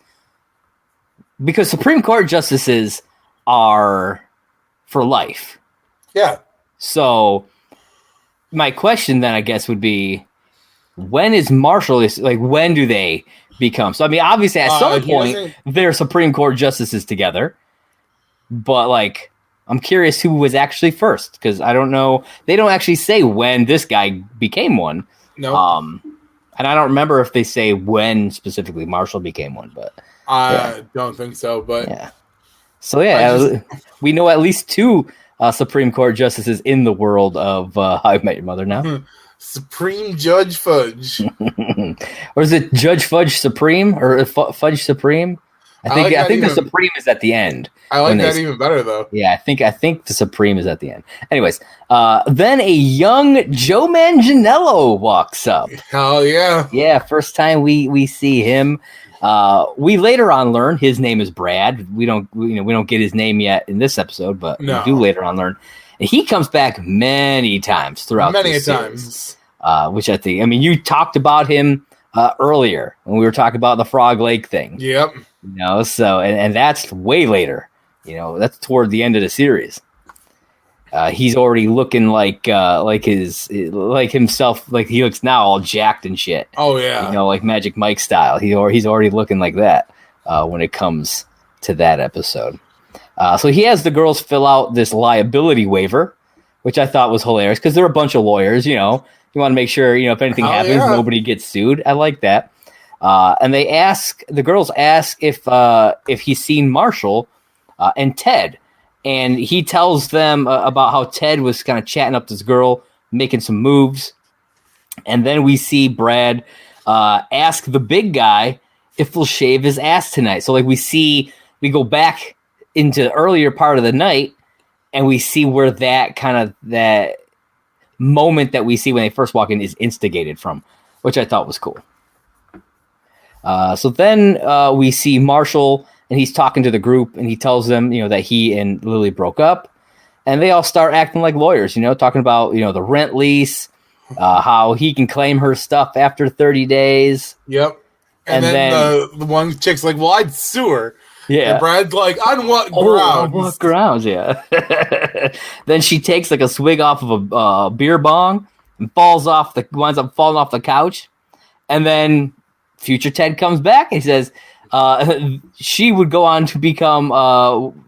Because Supreme Court justices are for life. Yeah. So my question then, I guess, would be, when is Marshall? When do they become? So I mean, obviously, at some point, they're Supreme Court justices together, but I'm curious who was actually first because I don't know. They don't actually say when this guy became one. No. And I don't remember if they say when specifically Marshall became one, but I don't think so. But yeah. So yeah, we know at least two Supreme Court justices in the world of How I Met Your Mother now. Supreme Judge Fudge, or is it Judge Fudge Supreme or Fudge Supreme? I think the Supreme is at the end. I like that even better though. Yeah, I think the Supreme is at the end. Anyways, then a young Joe Manganiello walks up. Hell yeah! Yeah, first time we see him. We later on learn his name is Brad. We don't get his name yet in this episode, but we do later on learn. And he comes back many times throughout. Many times, which I think. I mean, you talked about him earlier when we were talking about the Frog Lake thing. Yep. So and that's way later. That's toward the end of the series. He's already looking like himself, like he looks now all jacked and shit. Oh yeah. Like Magic Mike style. He's already looking like that when it comes to that episode. So he has the girls fill out this liability waiver, which I thought was hilarious because they're a bunch of lawyers. You want to make sure if anything happens, nobody gets sued. I like that. And the girls ask if he's seen Marshall and Ted, and he tells them about how Ted was kind of chatting up this girl, making some moves, and then we see Brad ask the big guy if he'll shave his ass tonight. So we go back into the earlier part of the night, and we see where that moment that we see when they first walk in is instigated from, which I thought was cool. So then we see Marshall, and he's talking to the group, and he tells them, that he and Lily broke up, and they all start acting like lawyers, talking about, the rent lease, how he can claim her stuff after 30 days. Yep. And then the one chick's like, well, I'd sue her. Yeah. And Brad's like, on what grounds? On what grounds, yeah. Then she takes a swig off of a beer bong and winds up falling off the couch. And then future Ted comes back and he says she would go on to become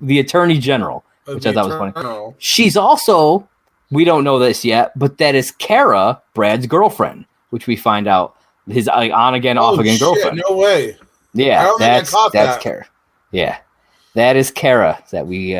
the Attorney General, which I thought was funny. She's also, we don't know this yet, but that is Kara, Brad's girlfriend, which we find out his on again, off again girlfriend. No way. Yeah, that's Kara. Yeah, that is Kara that we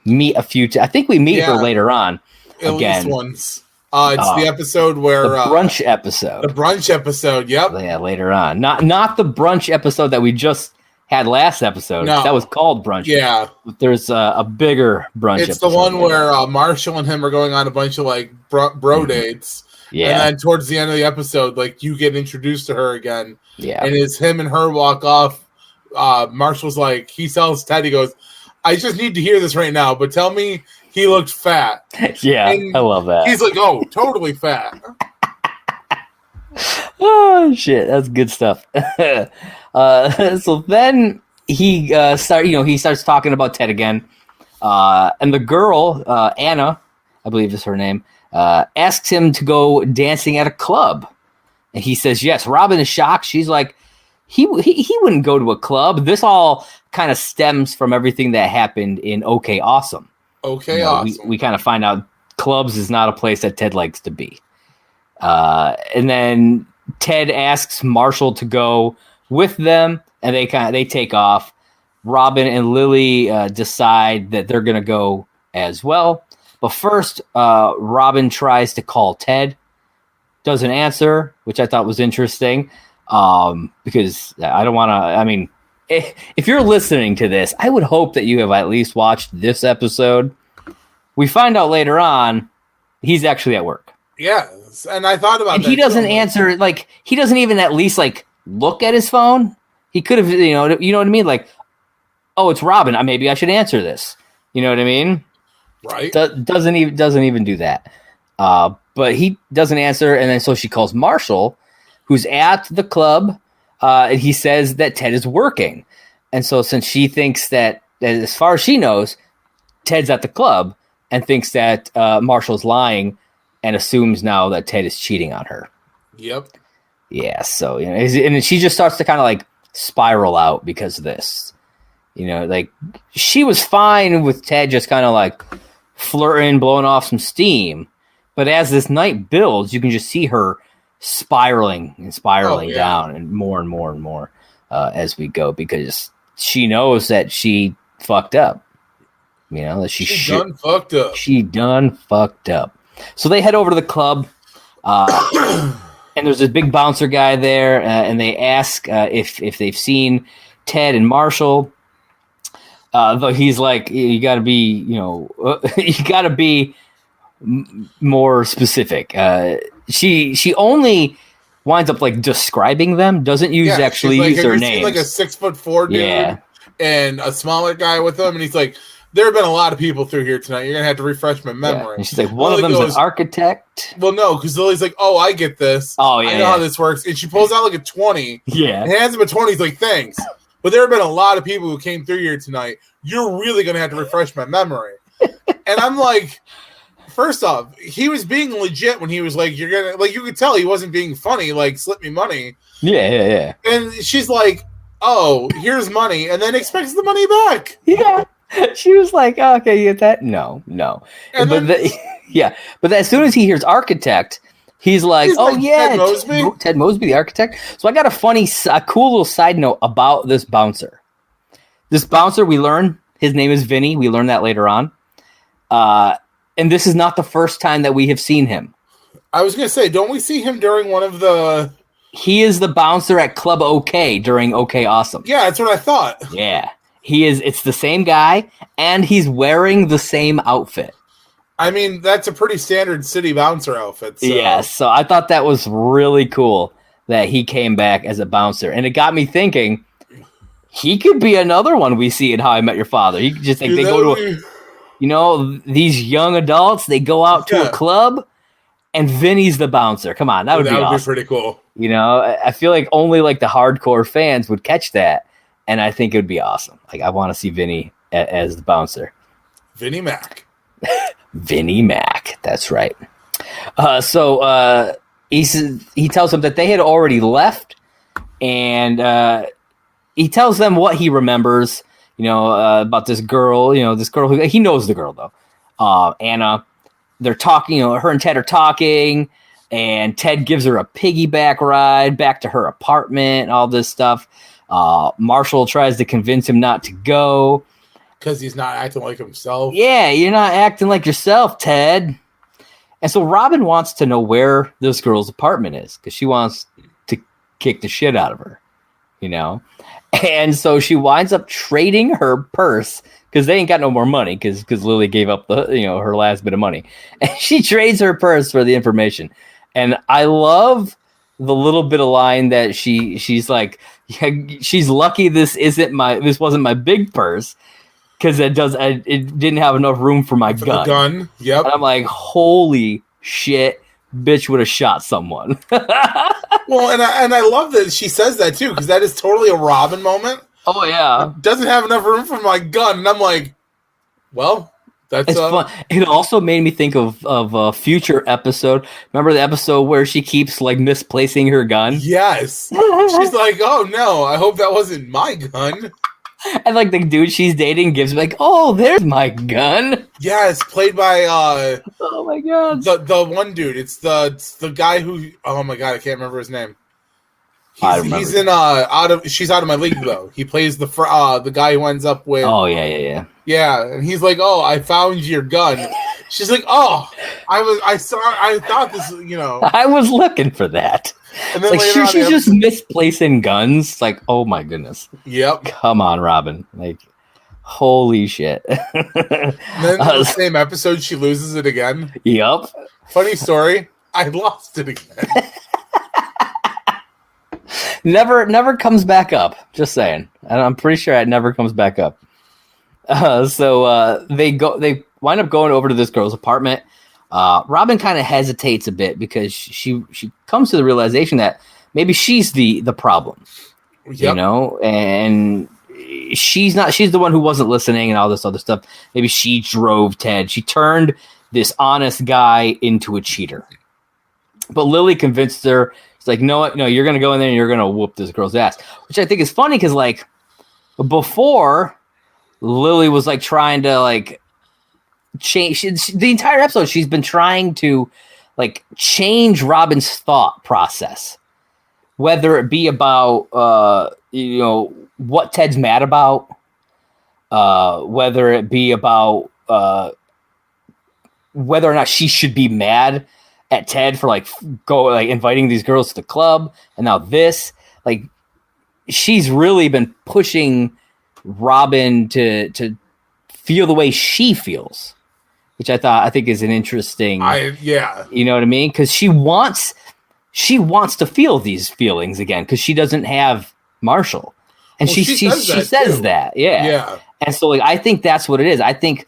meet a few. I think we meet her later on. At least once. It's the episode where the brunch episode. The brunch episode. Yep. Yeah, later on. Not the brunch episode that we just had last episode. No. That was called brunch. Yeah. But there's a bigger brunch. It's the one where Marshall and him are going on a bunch of bro dates. Yeah. And then towards the end of the episode, you get introduced to her again. Yeah. And as him and her walk off, Marshall's like, he tells Ted, he goes, I just need to hear this right now, but tell me he looked fat. Yeah, and I love that. He's like, oh, totally fat. Oh, shit, that's good stuff. So then he starts talking about Ted again. And the girl, Anna, I believe is her name, asks him to go dancing at a club. And he says yes. Robin is shocked. She's like, he wouldn't go to a club. This all kind of stems from everything that happened in OK Awesome. Awesome. We kind of find out clubs is not a place that Ted likes to be. And then Ted asks Marshall to go with them, and they take off. Robin and Lily decide that they're going to go as well. But first, Robin tries to call Ted. Doesn't answer, which I thought was interesting. Because I don't want to, I mean, if you're listening to this, I would hope that you have at least watched this episode. We find out later on he's actually at work. Yes, and I thought about and that. He doesn't answer, like, he doesn't even at least, like, look at his phone. He could have, you know what I mean? Like, oh, it's Robin. Maybe I should answer this. You know what I mean? Right. Doesn't even do that. But he doesn't answer, and then so she calls Marshall, who's at the club, and he says that Ted is working. And so since she thinks that as far as she knows, Ted's at the club, and thinks that Marshall's lying, and assumes now that Ted is cheating on her. Yep. Yeah, so, you know, and she just starts to kind of like spiral out because of this. You know, like, she was fine with Ted just kind of like flirting, blowing off some steam. But as this night builds, you can just see her spiraling down, and more as we go, because she knows that she fucked up. You know, that she done fucked up. She done fucked up. So they head over to the club, and there's this big bouncer guy there, and they ask if they've seen Ted and Marshall. Though he's like, you got to be, you got to be more specific. She only winds up like describing them, doesn't use use their names. Like a 6'4" dude, and a smaller guy with them, and he's like, there have been a lot of people through here tonight. You're gonna have to refresh my memory. Yeah. And she's like, one of them's an architect. Well, no, because Lily's like, oh, I get this. Oh yeah, I know how this works. And she pulls out like a 20. Yeah, and hands him a 20. He's like, thanks. But there have been a lot of people who came through here tonight. You're really gonna have to refresh my memory. And I'm like, first off, he was being legit when he was like, you're gonna, like, you could tell he wasn't being funny, like, slip me money. Yeah. And she's like, oh, here's money, and then expects the money back. Yeah. She was like, oh, okay, you get that? No. But as soon as he hears architect, he's like, yeah, Ted Mosby, the architect. So I got a cool little side note about this bouncer. This bouncer, we learn his name is Vinny. We learn that later on. And this is not the first time that we have seen him. I was going to say, don't we see him during one of the... He is the bouncer at Club OK during OK Awesome. Yeah, that's what I thought. Yeah. He is. It's the same guy, and he's wearing the same outfit. I mean, that's a pretty standard city bouncer outfit. So. Yeah, so I thought that was really cool that he came back as a bouncer. And it got me thinking, he could be another one we see in How I Met Your Father. He could just, like, they go to, these young adults, they go out to a club, and Vinny's the bouncer. Come on, that would be awesome. Be pretty cool. You know, I feel like only, like, the hardcore fans would catch that. And I think it would be awesome. Like, I want to see Vinny as the bouncer. Vinny Mac. Vinny Mac. That's right. So he tells them that they had already left. And he tells them what he remembers, about this girl. This girl who he knows the girl, though. Anna. They're talking, her and Ted are talking. And Ted gives her a piggyback ride back to her apartment and all this stuff. Marshall tries to convince him not to go. Because he's not acting like himself. Yeah, you're not acting like yourself, Ted. And so Robin wants to know where this girl's apartment is. Because she wants to kick the shit out of her. And so she winds up trading her purse. Because they ain't got no more money. Because Lily gave up her last bit of money. And she trades her purse for the information. And I love the little bit of line that she's like, she's lucky this wasn't my big purse because it didn't have enough room for my gun. The gun, yep. And I'm like, holy shit, bitch would have shot someone. Well, and I love that she says that too, because that is totally a Robin moment. Oh yeah, doesn't have enough room for my gun, and I'm like, well, That's it's fun. It also made me think of a future episode. Remember the episode where she keeps like misplacing her gun? Yes. She's like, oh no, I hope that wasn't my gun. And like the dude she's dating gives like, oh, there's my gun. Yes, played by oh my god, the one dude. It's the guy who, oh my god, I can't remember his name. He's in she's out of my league though. He plays the guy who ends up with. Oh yeah. Yeah, and he's like, oh, I found your gun. She's like, oh, I thought this, I was looking for that. And then like she's just misplacing guns. Like, oh my goodness. Yep. Come on, Robin. Like, holy shit. Then in the same episode, she loses it again. Yep. Funny story. I lost it again. Never comes back up. Just saying. And I'm pretty sure it never comes back up. So they wind up going over to this girl's apartment. Robin kind of hesitates a bit because she comes to the realization that maybe she's the problem, yep. And she's the one who wasn't listening and all this other stuff. Maybe she drove Ted. She turned this honest guy into a cheater. But Lily convinced her. She's like, no, you're going to go in there and you're going to whoop this girl's ass, which I think is funny because like before Lily was like trying to like change the entire episode. She's been trying to like change Robin's thought process, whether it be about what Ted's mad about, whether it be about whether or not she should be mad at Ted for inviting these girls to the club, and now this, like, she's really been pushing Robin to feel the way she feels, which I think is an interesting. You know what I mean? Because she wants to feel these feelings again because she doesn't have Marshall, and she says that, yeah. And so like I think that's what it is. I think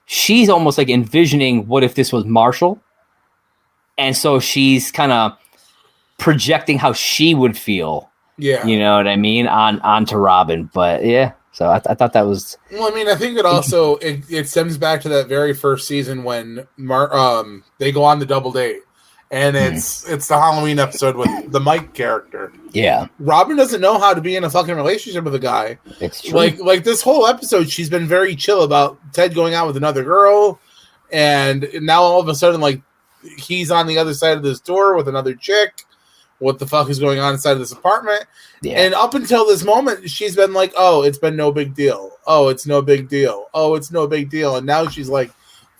she's almost like envisioning what if this was Marshall. And so she's kind of projecting how she would feel. Yeah. You know what I mean? Onto Robin. But yeah, so I thought that was. Well, I mean, I think it also it stems back to that very first season when they go on the double date, and it's the Halloween episode with the Mike character. Yeah. Robin doesn't know how to be in a fucking relationship with a guy. It's true. Like this whole episode, she's been very chill about Ted going out with another girl, and now all of a sudden, like, he's on the other side of this door with another chick. What the fuck is going on inside of this apartment? Yeah. And up until this moment, she's been like, oh, it's been no big deal. Oh, it's no big deal. Oh, it's no big deal. And now she's like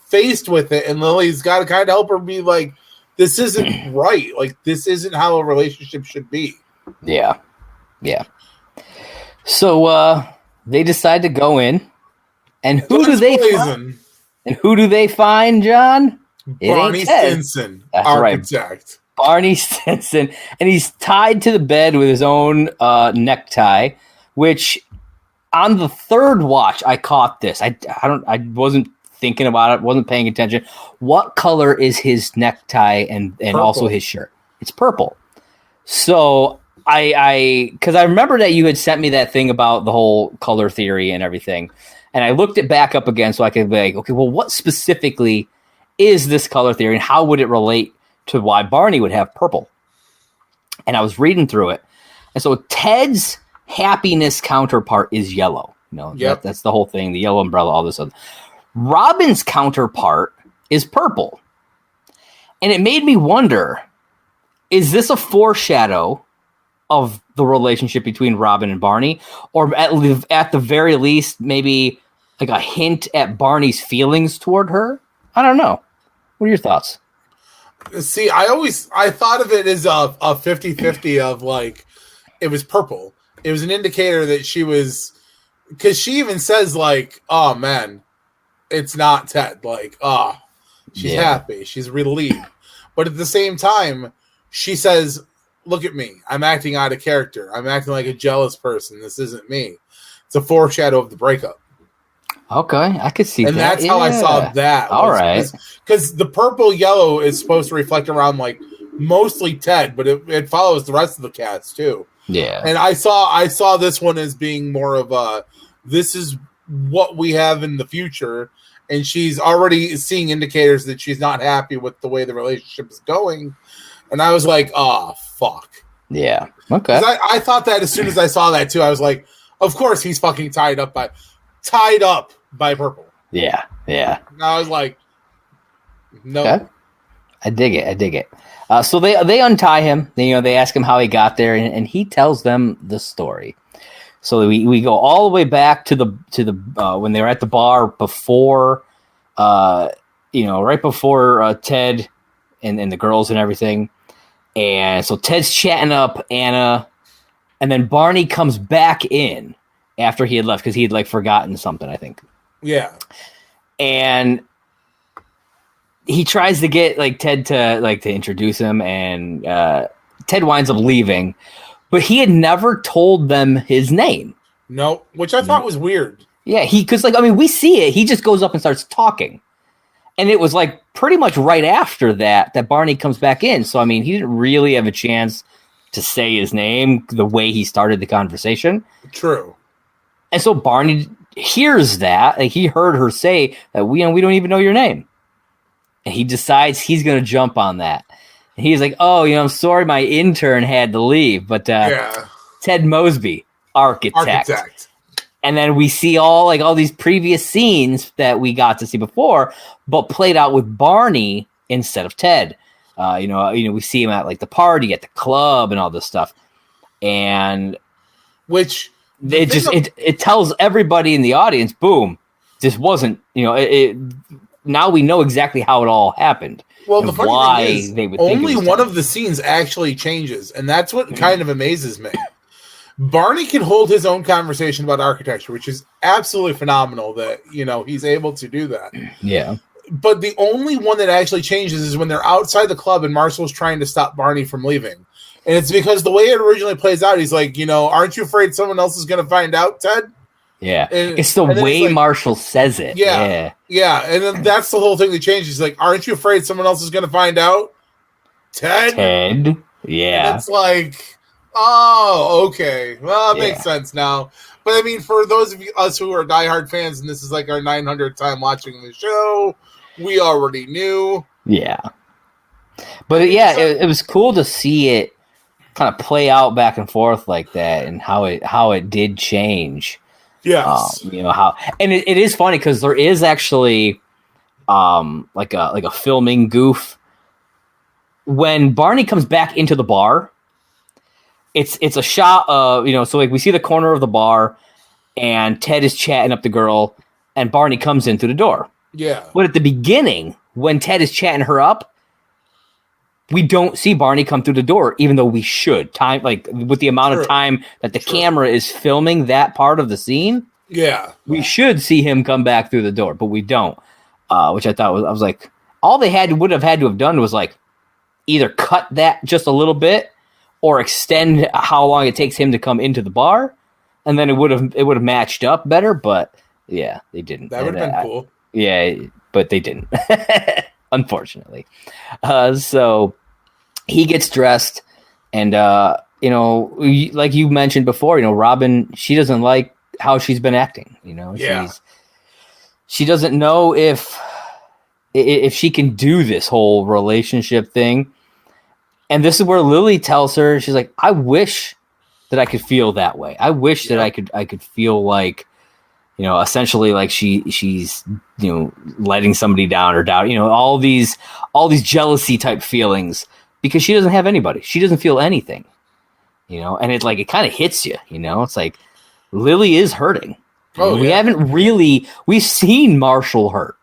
faced with it. And Lily's got to kind of help her be like, this isn't right. Like, this isn't how a relationship should be. Yeah. Yeah. So they decide to go in. And who do they find? And who do they find, John? Barney Stinson, That's architect. Right. Barney Stinson, and he's tied to the bed with his own necktie. Which, on the third watch, I caught this. I wasn't thinking about it, wasn't paying attention. What color is his necktie and also his shirt? It's purple. So because I remember that you had sent me that thing about the whole color theory and everything, and I looked it back up again so I could be like, okay, well, what specifically is this color theory and how would it relate to why Barney would have purple? And I was reading through it. And so Ted's happiness counterpart is yellow. That's the whole thing, the yellow umbrella, all this other. Robin's counterpart is purple. And it made me wonder, is this a foreshadow of the relationship between Robin and Barney? Or at the very least, maybe like a hint at Barney's feelings toward her? I don't know. What are your thoughts? See, I thought of it as a 50-50 of like, it was purple. It was an indicator that she was, because she even says like, oh man, it's not Ted. Like, she's happy. She's relieved. But at the same time, she says, look at me. I'm acting out of character. I'm acting like a jealous person. This isn't me. It's a foreshadow of the breakup. Okay, I could see that. And that's how I saw that. All right. Because the purple-yellow is supposed to reflect around, like, mostly Ted, but it follows the rest of the cast, too. Yeah. And I saw this one as being more of a, this is what we have in the future, and she's already seeing indicators that she's not happy with the way the relationship is going. And I was like, oh, fuck. Yeah. Okay. I thought that as soon as I saw that too, I was like, of course he's fucking tied up by Purple. Yeah. Yeah. And I was like, no. Okay. I dig it. So they untie him. They ask him how he got there, and he tells them the story. So we go all the way back to the when they were at the bar before, right before Ted and the girls and everything. And so Ted's chatting up Anna, and then Barney comes back in after he had left because he had forgotten something, I think. Yeah. And he tries to get Ted to introduce him, and Ted winds up leaving, but he had never told them his name. No, which I thought was weird. Yeah, because we see it. He just goes up and starts talking. And it was pretty much right after that Barney comes back in. So, he didn't really have a chance to say his name the way he started the conversation. True. And so Barney hears that. He heard her say that we don't even know your name. And he decides he's going to jump on that. And he's like, oh, I'm sorry my intern had to leave. But Ted Mosby, architect. And then we see all these previous scenes that we got to see before, but played out with Barney instead of Ted. We see him at the party, at the club, and all this stuff. And which it tells everybody in the audience, boom, this wasn't, now we know exactly how it all happened. Well, the funny thing is, they would only one of the scenes actually changes, and that's what kind of amazes me. Barney can hold his own conversation about architecture, which is absolutely phenomenal that, he's able to do that. Yeah. But the only one that actually changes is when they're outside the club and Marshall's trying to stop Barney from leaving. And it's because the way it originally plays out, he's like, aren't you afraid someone else is going to find out, Ted? Yeah. It's the way Marshall says it. Yeah. Yeah. And then that's the whole thing that changes. He's like, aren't you afraid someone else is going to find out, Ted? Yeah. And it's like, oh, okay. Well, that makes sense now. But for those of us who are diehard fans, and this is our 900th time watching the show, we already knew. Yeah. But it was cool to see it kind of play out back and forth like that, and how it did change. Yes. How, and it is funny because there is actually like a filming goof when Barney comes back into the bar. It's a shot of, so we see the corner of the bar and Ted is chatting up the girl and Barney comes in through the door. Yeah. But at the beginning, when Ted is chatting her up, we don't see Barney come through the door, even though we should. Time, with the amount of time that the camera is filming that part of the scene. Yeah. We should see him come back through the door, but we don't. Which I thought I was like, all they would have had to have done was either cut that just a little bit or extend how long it takes him to come into the bar, and then it would have matched up better. But yeah, they didn't. That would have been cool. Yeah, but they didn't, unfortunately. So he gets dressed, and like you mentioned before, Robin, she doesn't like how she's been acting. She doesn't know if she can do this whole relationship thing. And this is where Lily tells her, she's like, I wish that I could feel that way. I wish that I could feel like, essentially like she's letting somebody down or doubt, all these jealousy type feelings, because she doesn't have anybody. She doesn't feel anything, and it kind of hits you, it's like Lily is hurting. We've seen Marshall hurt.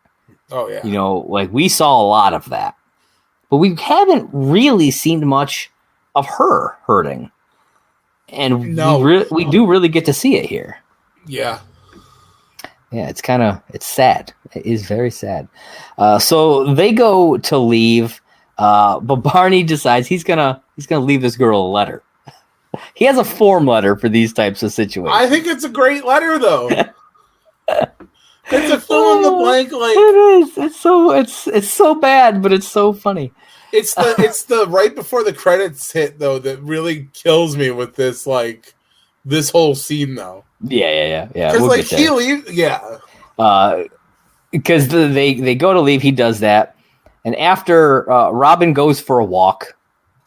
Oh yeah. We saw a lot of that. But we haven't really seen much of her hurting. And we do really get to see it here. Yeah. Yeah, it's sad. It is very sad. So they go to leave, but Barney decides he's gonna leave this girl a letter. He has a form letter for these types of situations. I think it's a great letter, though. It's a fill in the blank, it is. It's so bad, but it's so funny. It's the right before the credits hit though that really kills me with this this whole scene though. Yeah. Because he leaves, because they go to leave. He does that. And after Robin goes for a walk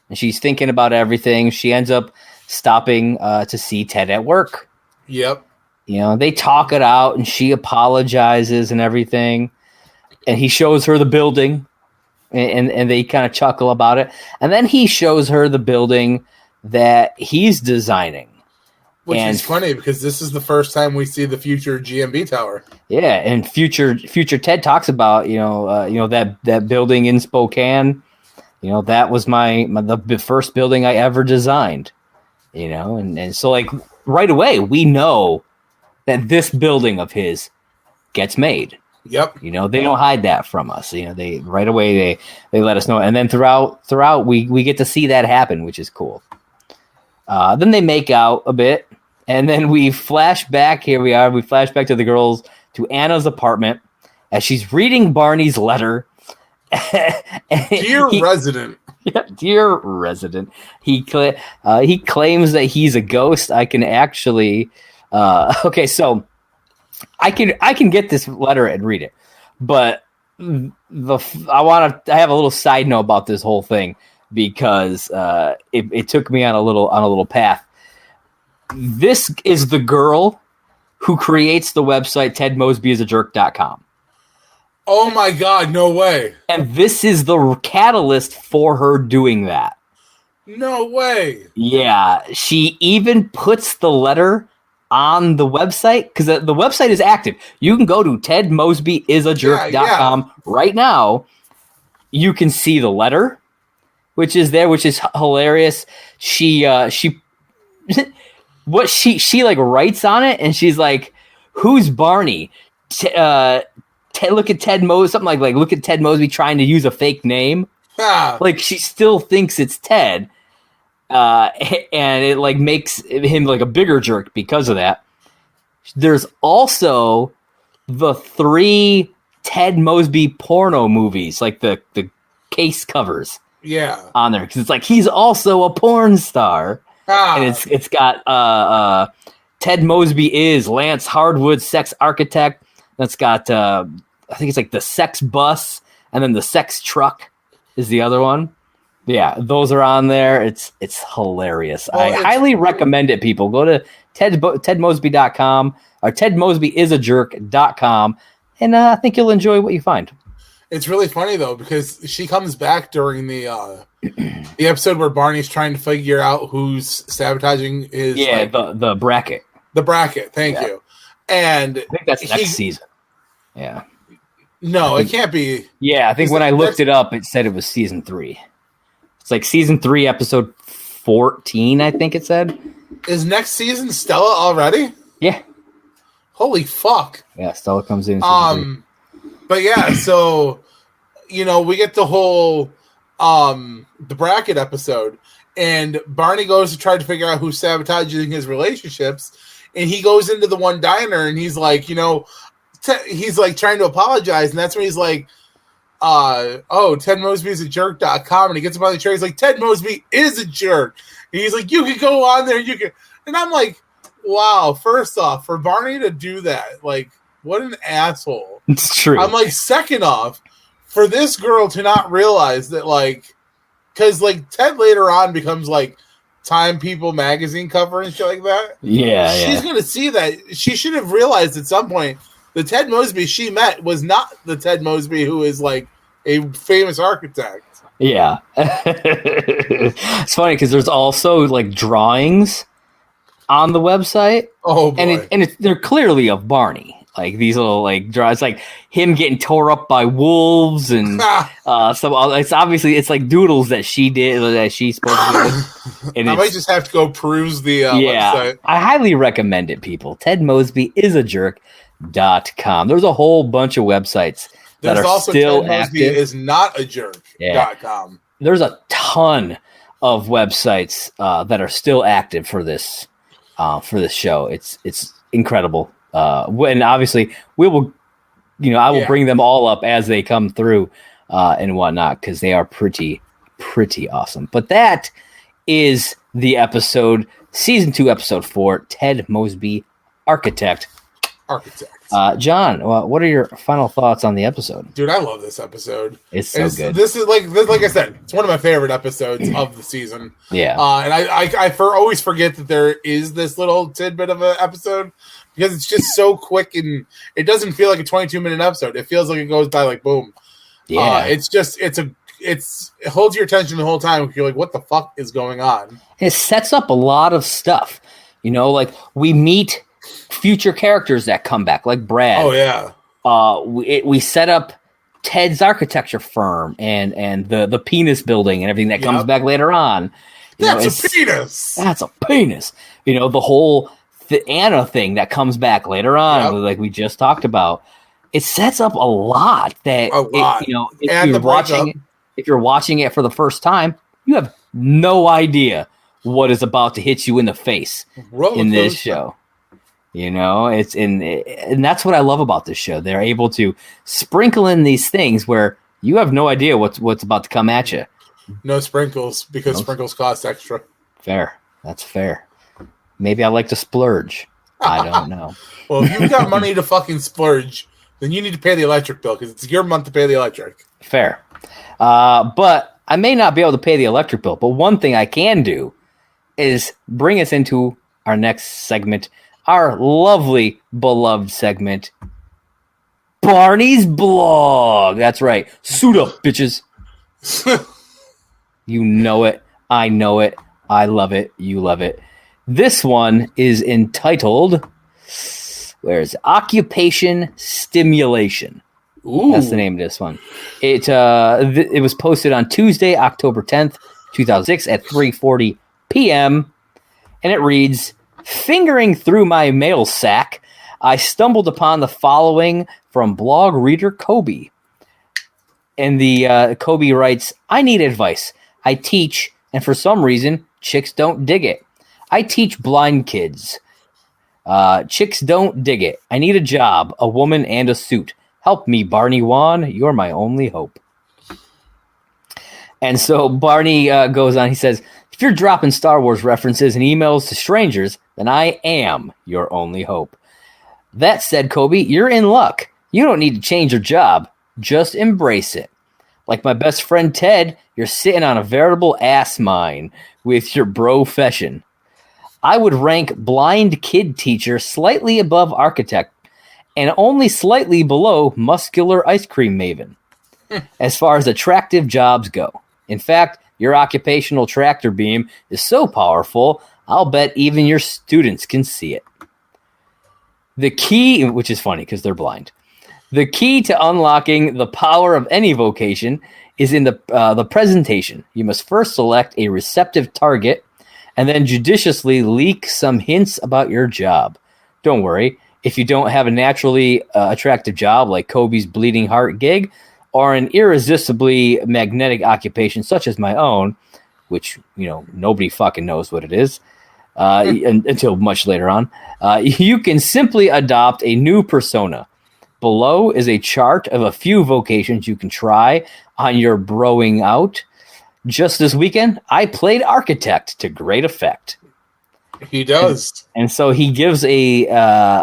and she's thinking about everything, she ends up stopping to see Ted at work. Yep. You know, they talk it out and she apologizes and everything. And he shows her the building and they kind of chuckle about it. And then he shows her the building that he's designing. Which is funny because this is the first time we see the future GMB tower. Yeah, and future Ted talks about that building in Spokane. You know, that was the first building I ever designed. You know, and so like right away we know that this building of his gets made. Yep. You know, they don't hide that from us. You know, they right away they let us know, and then throughout we get to see that happen, which is cool. Then they make out a bit, and then we flash back. Here we are. We flash back to the girls, to Anna's apartment, as she's reading Barney's letter. Dear resident. Yeah, dear resident. He claims that he's a ghost. I can actually... okay, so I can get this letter and read it, but I have a little side note about this whole thing, because it took me on a little path. This is the girl who creates the website tedmosbyisajerk.com. Oh my God, no way. And this is the catalyst for her doing that. No way. Yeah, she even puts the letter on the website, because the website is active. You can go to tedmosbyisajerk.com right now. You can see the letter, which is there, which is hilarious. She what she like writes on it, and she's like, "Who's Barney?" Look at Ted Mosby, something like look at Ted Mosby trying to use a fake name. Like she still thinks it's Ted, and it like makes him like a bigger jerk because of that. There's also the 3 Ted Mosby porno movies, like the case covers. Yeah, on there, because it's like he's also a porn star, and it's got Ted Mosby is Lance Hardwood, sex architect. That's got I think it's like the sex bus, and then the sex truck is the other one. Yeah, those are on there. It's hilarious. Well, I highly recommend it. People go to tedmosby.com or tedmosbyisajerk.com, and I think you'll enjoy what you find. It's really funny though, because she comes back during the episode where Barney's trying to figure out who's sabotaging his the bracket. The bracket, thank you. And I think that's next season. Yeah. No, it can't be. Yeah, I think when I looked it up, it said it was season 3. It's like season 3, episode 14, I think it said. Is next season Stella already? Yeah. Holy fuck. Yeah, Stella comes in season 3. But yeah, so we get the whole the bracket episode, and Barney goes to try to figure out who's sabotaging his relationships, and he goes into the one diner, and he's like, he's like trying to apologize, and that's when he's like, tedmosbyisajerk.com, and he gets up on the chair, he's like, Ted Mosby is a jerk, and he's like, you can go on there, and I'm like, wow, first off, for Barney to do that, like, what an asshole. It's true. I'm like, second off, for this girl to not realize that, like, because, like, Ted later on becomes, like, Time People magazine cover and shit like that. Yeah, She's going to see that. She should have realized at some point the Ted Mosby she met was not the Ted Mosby who is, like, a famous architect. Yeah. It's funny because there's also, like, drawings on the website. Oh, boy. And they're clearly of Barney. Like these little like draws, like him getting tore up by wolves and it's obviously it's like doodles that she did that she's supposed to do. And I might just have to go peruse the website. I highly recommend it, people. tedmosbyisajerk.com. There's a whole bunch of websites that are also still Ted Mosby active. is not a jerk.com. There's a ton of websites that are still active for this show. It's incredible. And obviously we will, I will bring them all up as they come through and whatnot, because they are pretty awesome. But that is the episode, season 2, episode 4, Ted Mosby, Architect. Architect. John, what are your final thoughts on the episode? Dude, I love this episode. It's so good. This is like I said, it's one of my favorite episodes of the season. Yeah. And I always forget that there is this little tidbit of an episode because it's just so quick and it doesn't feel like a 22-minute episode. It feels like it goes by like boom. Yeah. It holds your attention the whole time. You're like, what the fuck is going on? It sets up a lot of stuff. Like we meet future characters that come back, like Brad. Oh yeah. We set up Ted's architecture firm and the penis building and everything that comes back later on. That's a penis. That's a penis. The whole Anna thing that comes back later on, like we just talked about. It sets up a lot. If you're watching it for the first time, you have no idea what is about to hit you in the face in this show. And that's what I love about this show. They're able to sprinkle in these things where you have no idea what's about to come at you. No sprinkles because sprinkles cost extra. Fair. That's fair. Maybe I like to splurge. I don't know. Well, if you've got money to fucking splurge, then you need to pay the electric bill because it's your month to pay the electric. Fair. But I may not be able to pay the electric bill. But one thing I can do is bring us into our next segment, our lovely, beloved segment, Barney's Blog. That's right. Suit up, bitches. You know it. I know it. I love it. You love it. This one is entitled, where's Occupation Stimulation? Ooh. That's the name of this one. It was posted on Tuesday, October 10th, 2006 at 3:40 p.m. And it reads, fingering through my mail sack, I stumbled upon the following from blog reader Kobe. And the Kobe writes, I need advice. I teach, and for some reason, chicks don't dig it. I teach blind kids. Chicks don't dig it. I need a job, a woman, and a suit. Help me, Barney Wan. You're my only hope. And so Barney goes on. He says, if you're dropping Star Wars references and emails to strangers, then I am your only hope. That said, Kobe, you're in luck. You don't need to change your job. Just embrace it. Like my best friend Ted, you're sitting on a veritable ass mine with your bro-fession. I would rank blind kid teacher slightly above architect and only slightly below muscular ice cream maven as far as attractive jobs go. In fact, your occupational tractor beam is so powerful, I'll bet even your students can see it. The key, which is funny because they're blind, the key to unlocking the power of any vocation is in the presentation. You must first select a receptive target and then judiciously leak some hints about your job. Don't worry, if you don't have a naturally attractive job like Kobe's bleeding heart gig or an irresistibly magnetic occupation such as my own, which, nobody fucking knows what it is until much later on, you can simply adopt a new persona. Below is a chart of a few vocations you can try on your broing out. Just this weekend, I played architect to great effect. He does. And so he gives a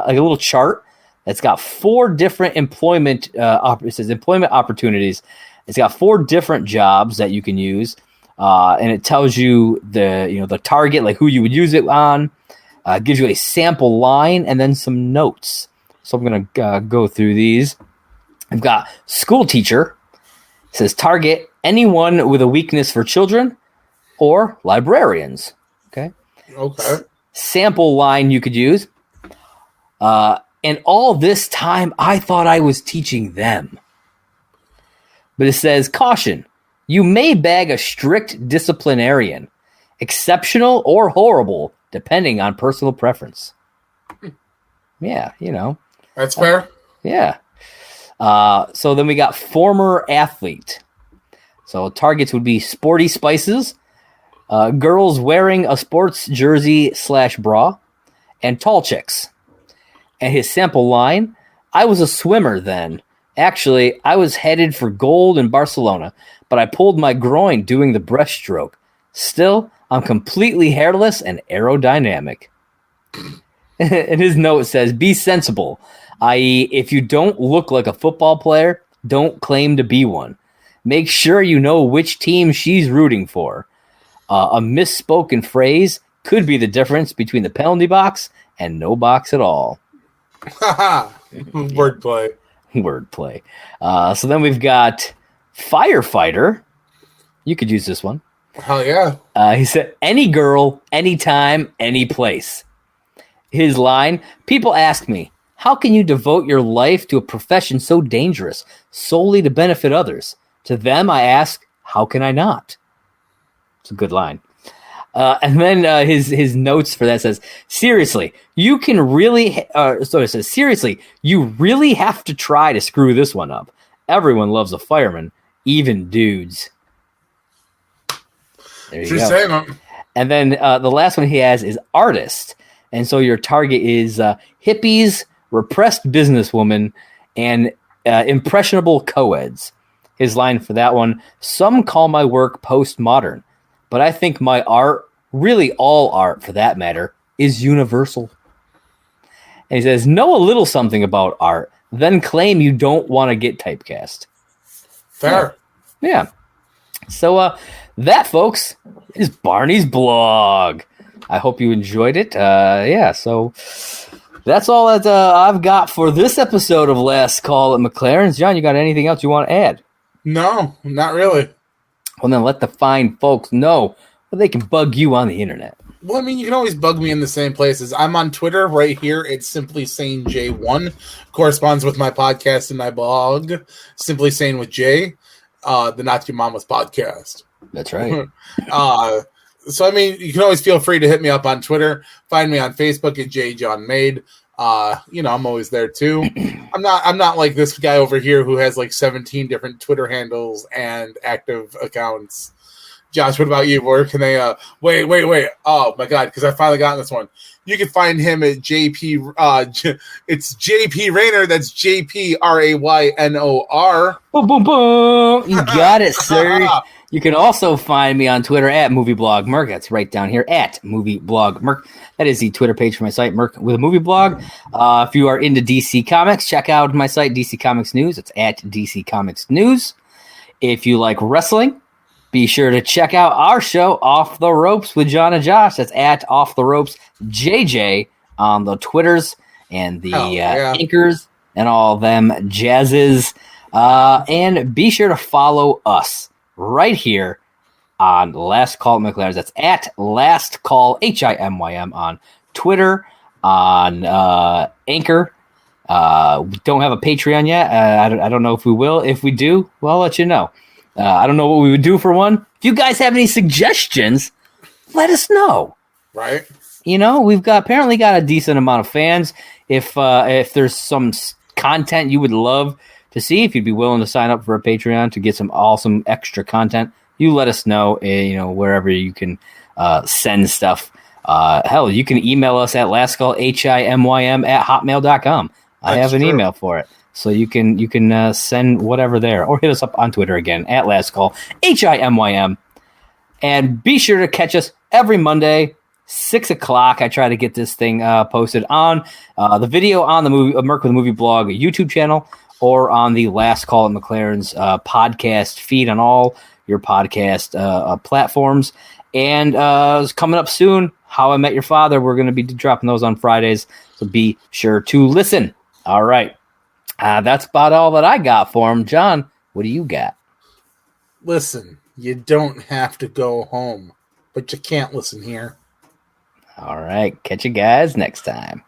little chart that's got 4 different employment it says employment opportunities. It's got 4 different jobs that you can use. And it tells you the target, like who you would use it on, gives you a sample line and then some notes. So I'm going to go through these. I've got school teacher. It says target anyone with a weakness for children or librarians. Okay. Sample line you could use. And all this time, I thought I was teaching them. But it says, caution, you may bag a strict disciplinarian, exceptional or horrible, depending on personal preference. Yeah, That's fair. Yeah. So then we got former athlete. So targets would be sporty spices, girls wearing a sports jersey / bra, and tall chicks. And his sample line, I was a swimmer then. Actually, I was headed for gold in Barcelona, but I pulled my groin doing the breaststroke. Still, I'm completely hairless and aerodynamic. And his note says, be sensible, i.e., if you don't look like a football player, don't claim to be one. Make sure you know which team she's rooting for. A misspoken phrase could be the difference between the penalty box and no box at all. Wordplay. Wordplay. So then we've got Firefighter. You could use this one. Hell yeah. He said, any girl, anytime, any place. His line, people ask me, how can you devote your life to a profession so dangerous, solely to benefit others? To them, I ask, how can I not? It's a good line. And then his notes for that says, seriously, you can really, so it says, seriously, you really have to try to screw this one up. Everyone loves a fireman, even dudes. There you go. And then the last one he has is artist. And so your target is hippies, repressed businesswomen, and impressionable co-eds. His line for that one, some call my work postmodern, but I think my art, really all art for that matter, is universal. And he says, know a little something about art, then claim you don't want to get typecast. Fair. Yeah. So that, folks, is Barney's blog. I hope you enjoyed it. So that's all that I've got for this episode of Last Call at McLaren's. John, you got anything else you want to add? No, not really. Well, then let the fine folks know where they can bug you on the internet. Well, I mean, you can always bug me in the same places. I'm on Twitter right here. It's Simply Sane J1. Corresponds with my podcast and my blog, Simply Sane with Jay, the Not Your Mama's podcast. That's right. So, I mean, you can always feel free to hit me up on Twitter. Find me on Facebook at JJohnMade. I'm always there too. I'm not like this guy over here who has like 17 different Twitter handles and active accounts. Josh, what about you? Where can they wait. Oh my god, because I finally got this one. You can find him at JP it's JP Raynor, that's JPRAYNOR. Boom boom boom. You got it, sir. You can also find me on Twitter at MovieBlog Merc. That's right down here at MovieBlog Merc. That is the Twitter page for my site, Merc with a Movie Blog. If you are into DC Comics, check out my site, DC Comics News. It's at DC Comics News. If you like wrestling, be sure to check out our show, Off the Ropes with John and Josh. That's at Off the Ropes JJ on the Twitters and the anchors and all them jazzes. And be sure to follow us right here on Last Call at McLaren's. That's at Last Call HIMYM on Twitter, on Anchor. We don't have a Patreon yet. I don't know if we will. If we do, well, I'll let you know. I don't know what we would do for one. If you guys have any suggestions, let us know. Right. We've apparently got a decent amount of fans. If there's some content you would love to see, if you'd be willing to sign up for a Patreon to get some awesome extra content, you let us know, wherever you can send stuff. Hell, you can email us at lastcallhimym@hotmail.com. I have an email for it. So you can send whatever there, or hit us up on Twitter again at lastcallhimym. And be sure to catch us every Monday, 6 o'clock. I try to get this thing posted on the video on the Merc with a Movie Blog YouTube channel, or on the Last Call at McLaren's podcast feed on all your podcast platforms. And it's coming up soon, How I Met Your Father. We're going to be dropping those on Fridays, so be sure to listen. All right. That's about all that I got for him. John, what do you got? Listen, you don't have to go home, but you can't listen here. All right. Catch you guys next time.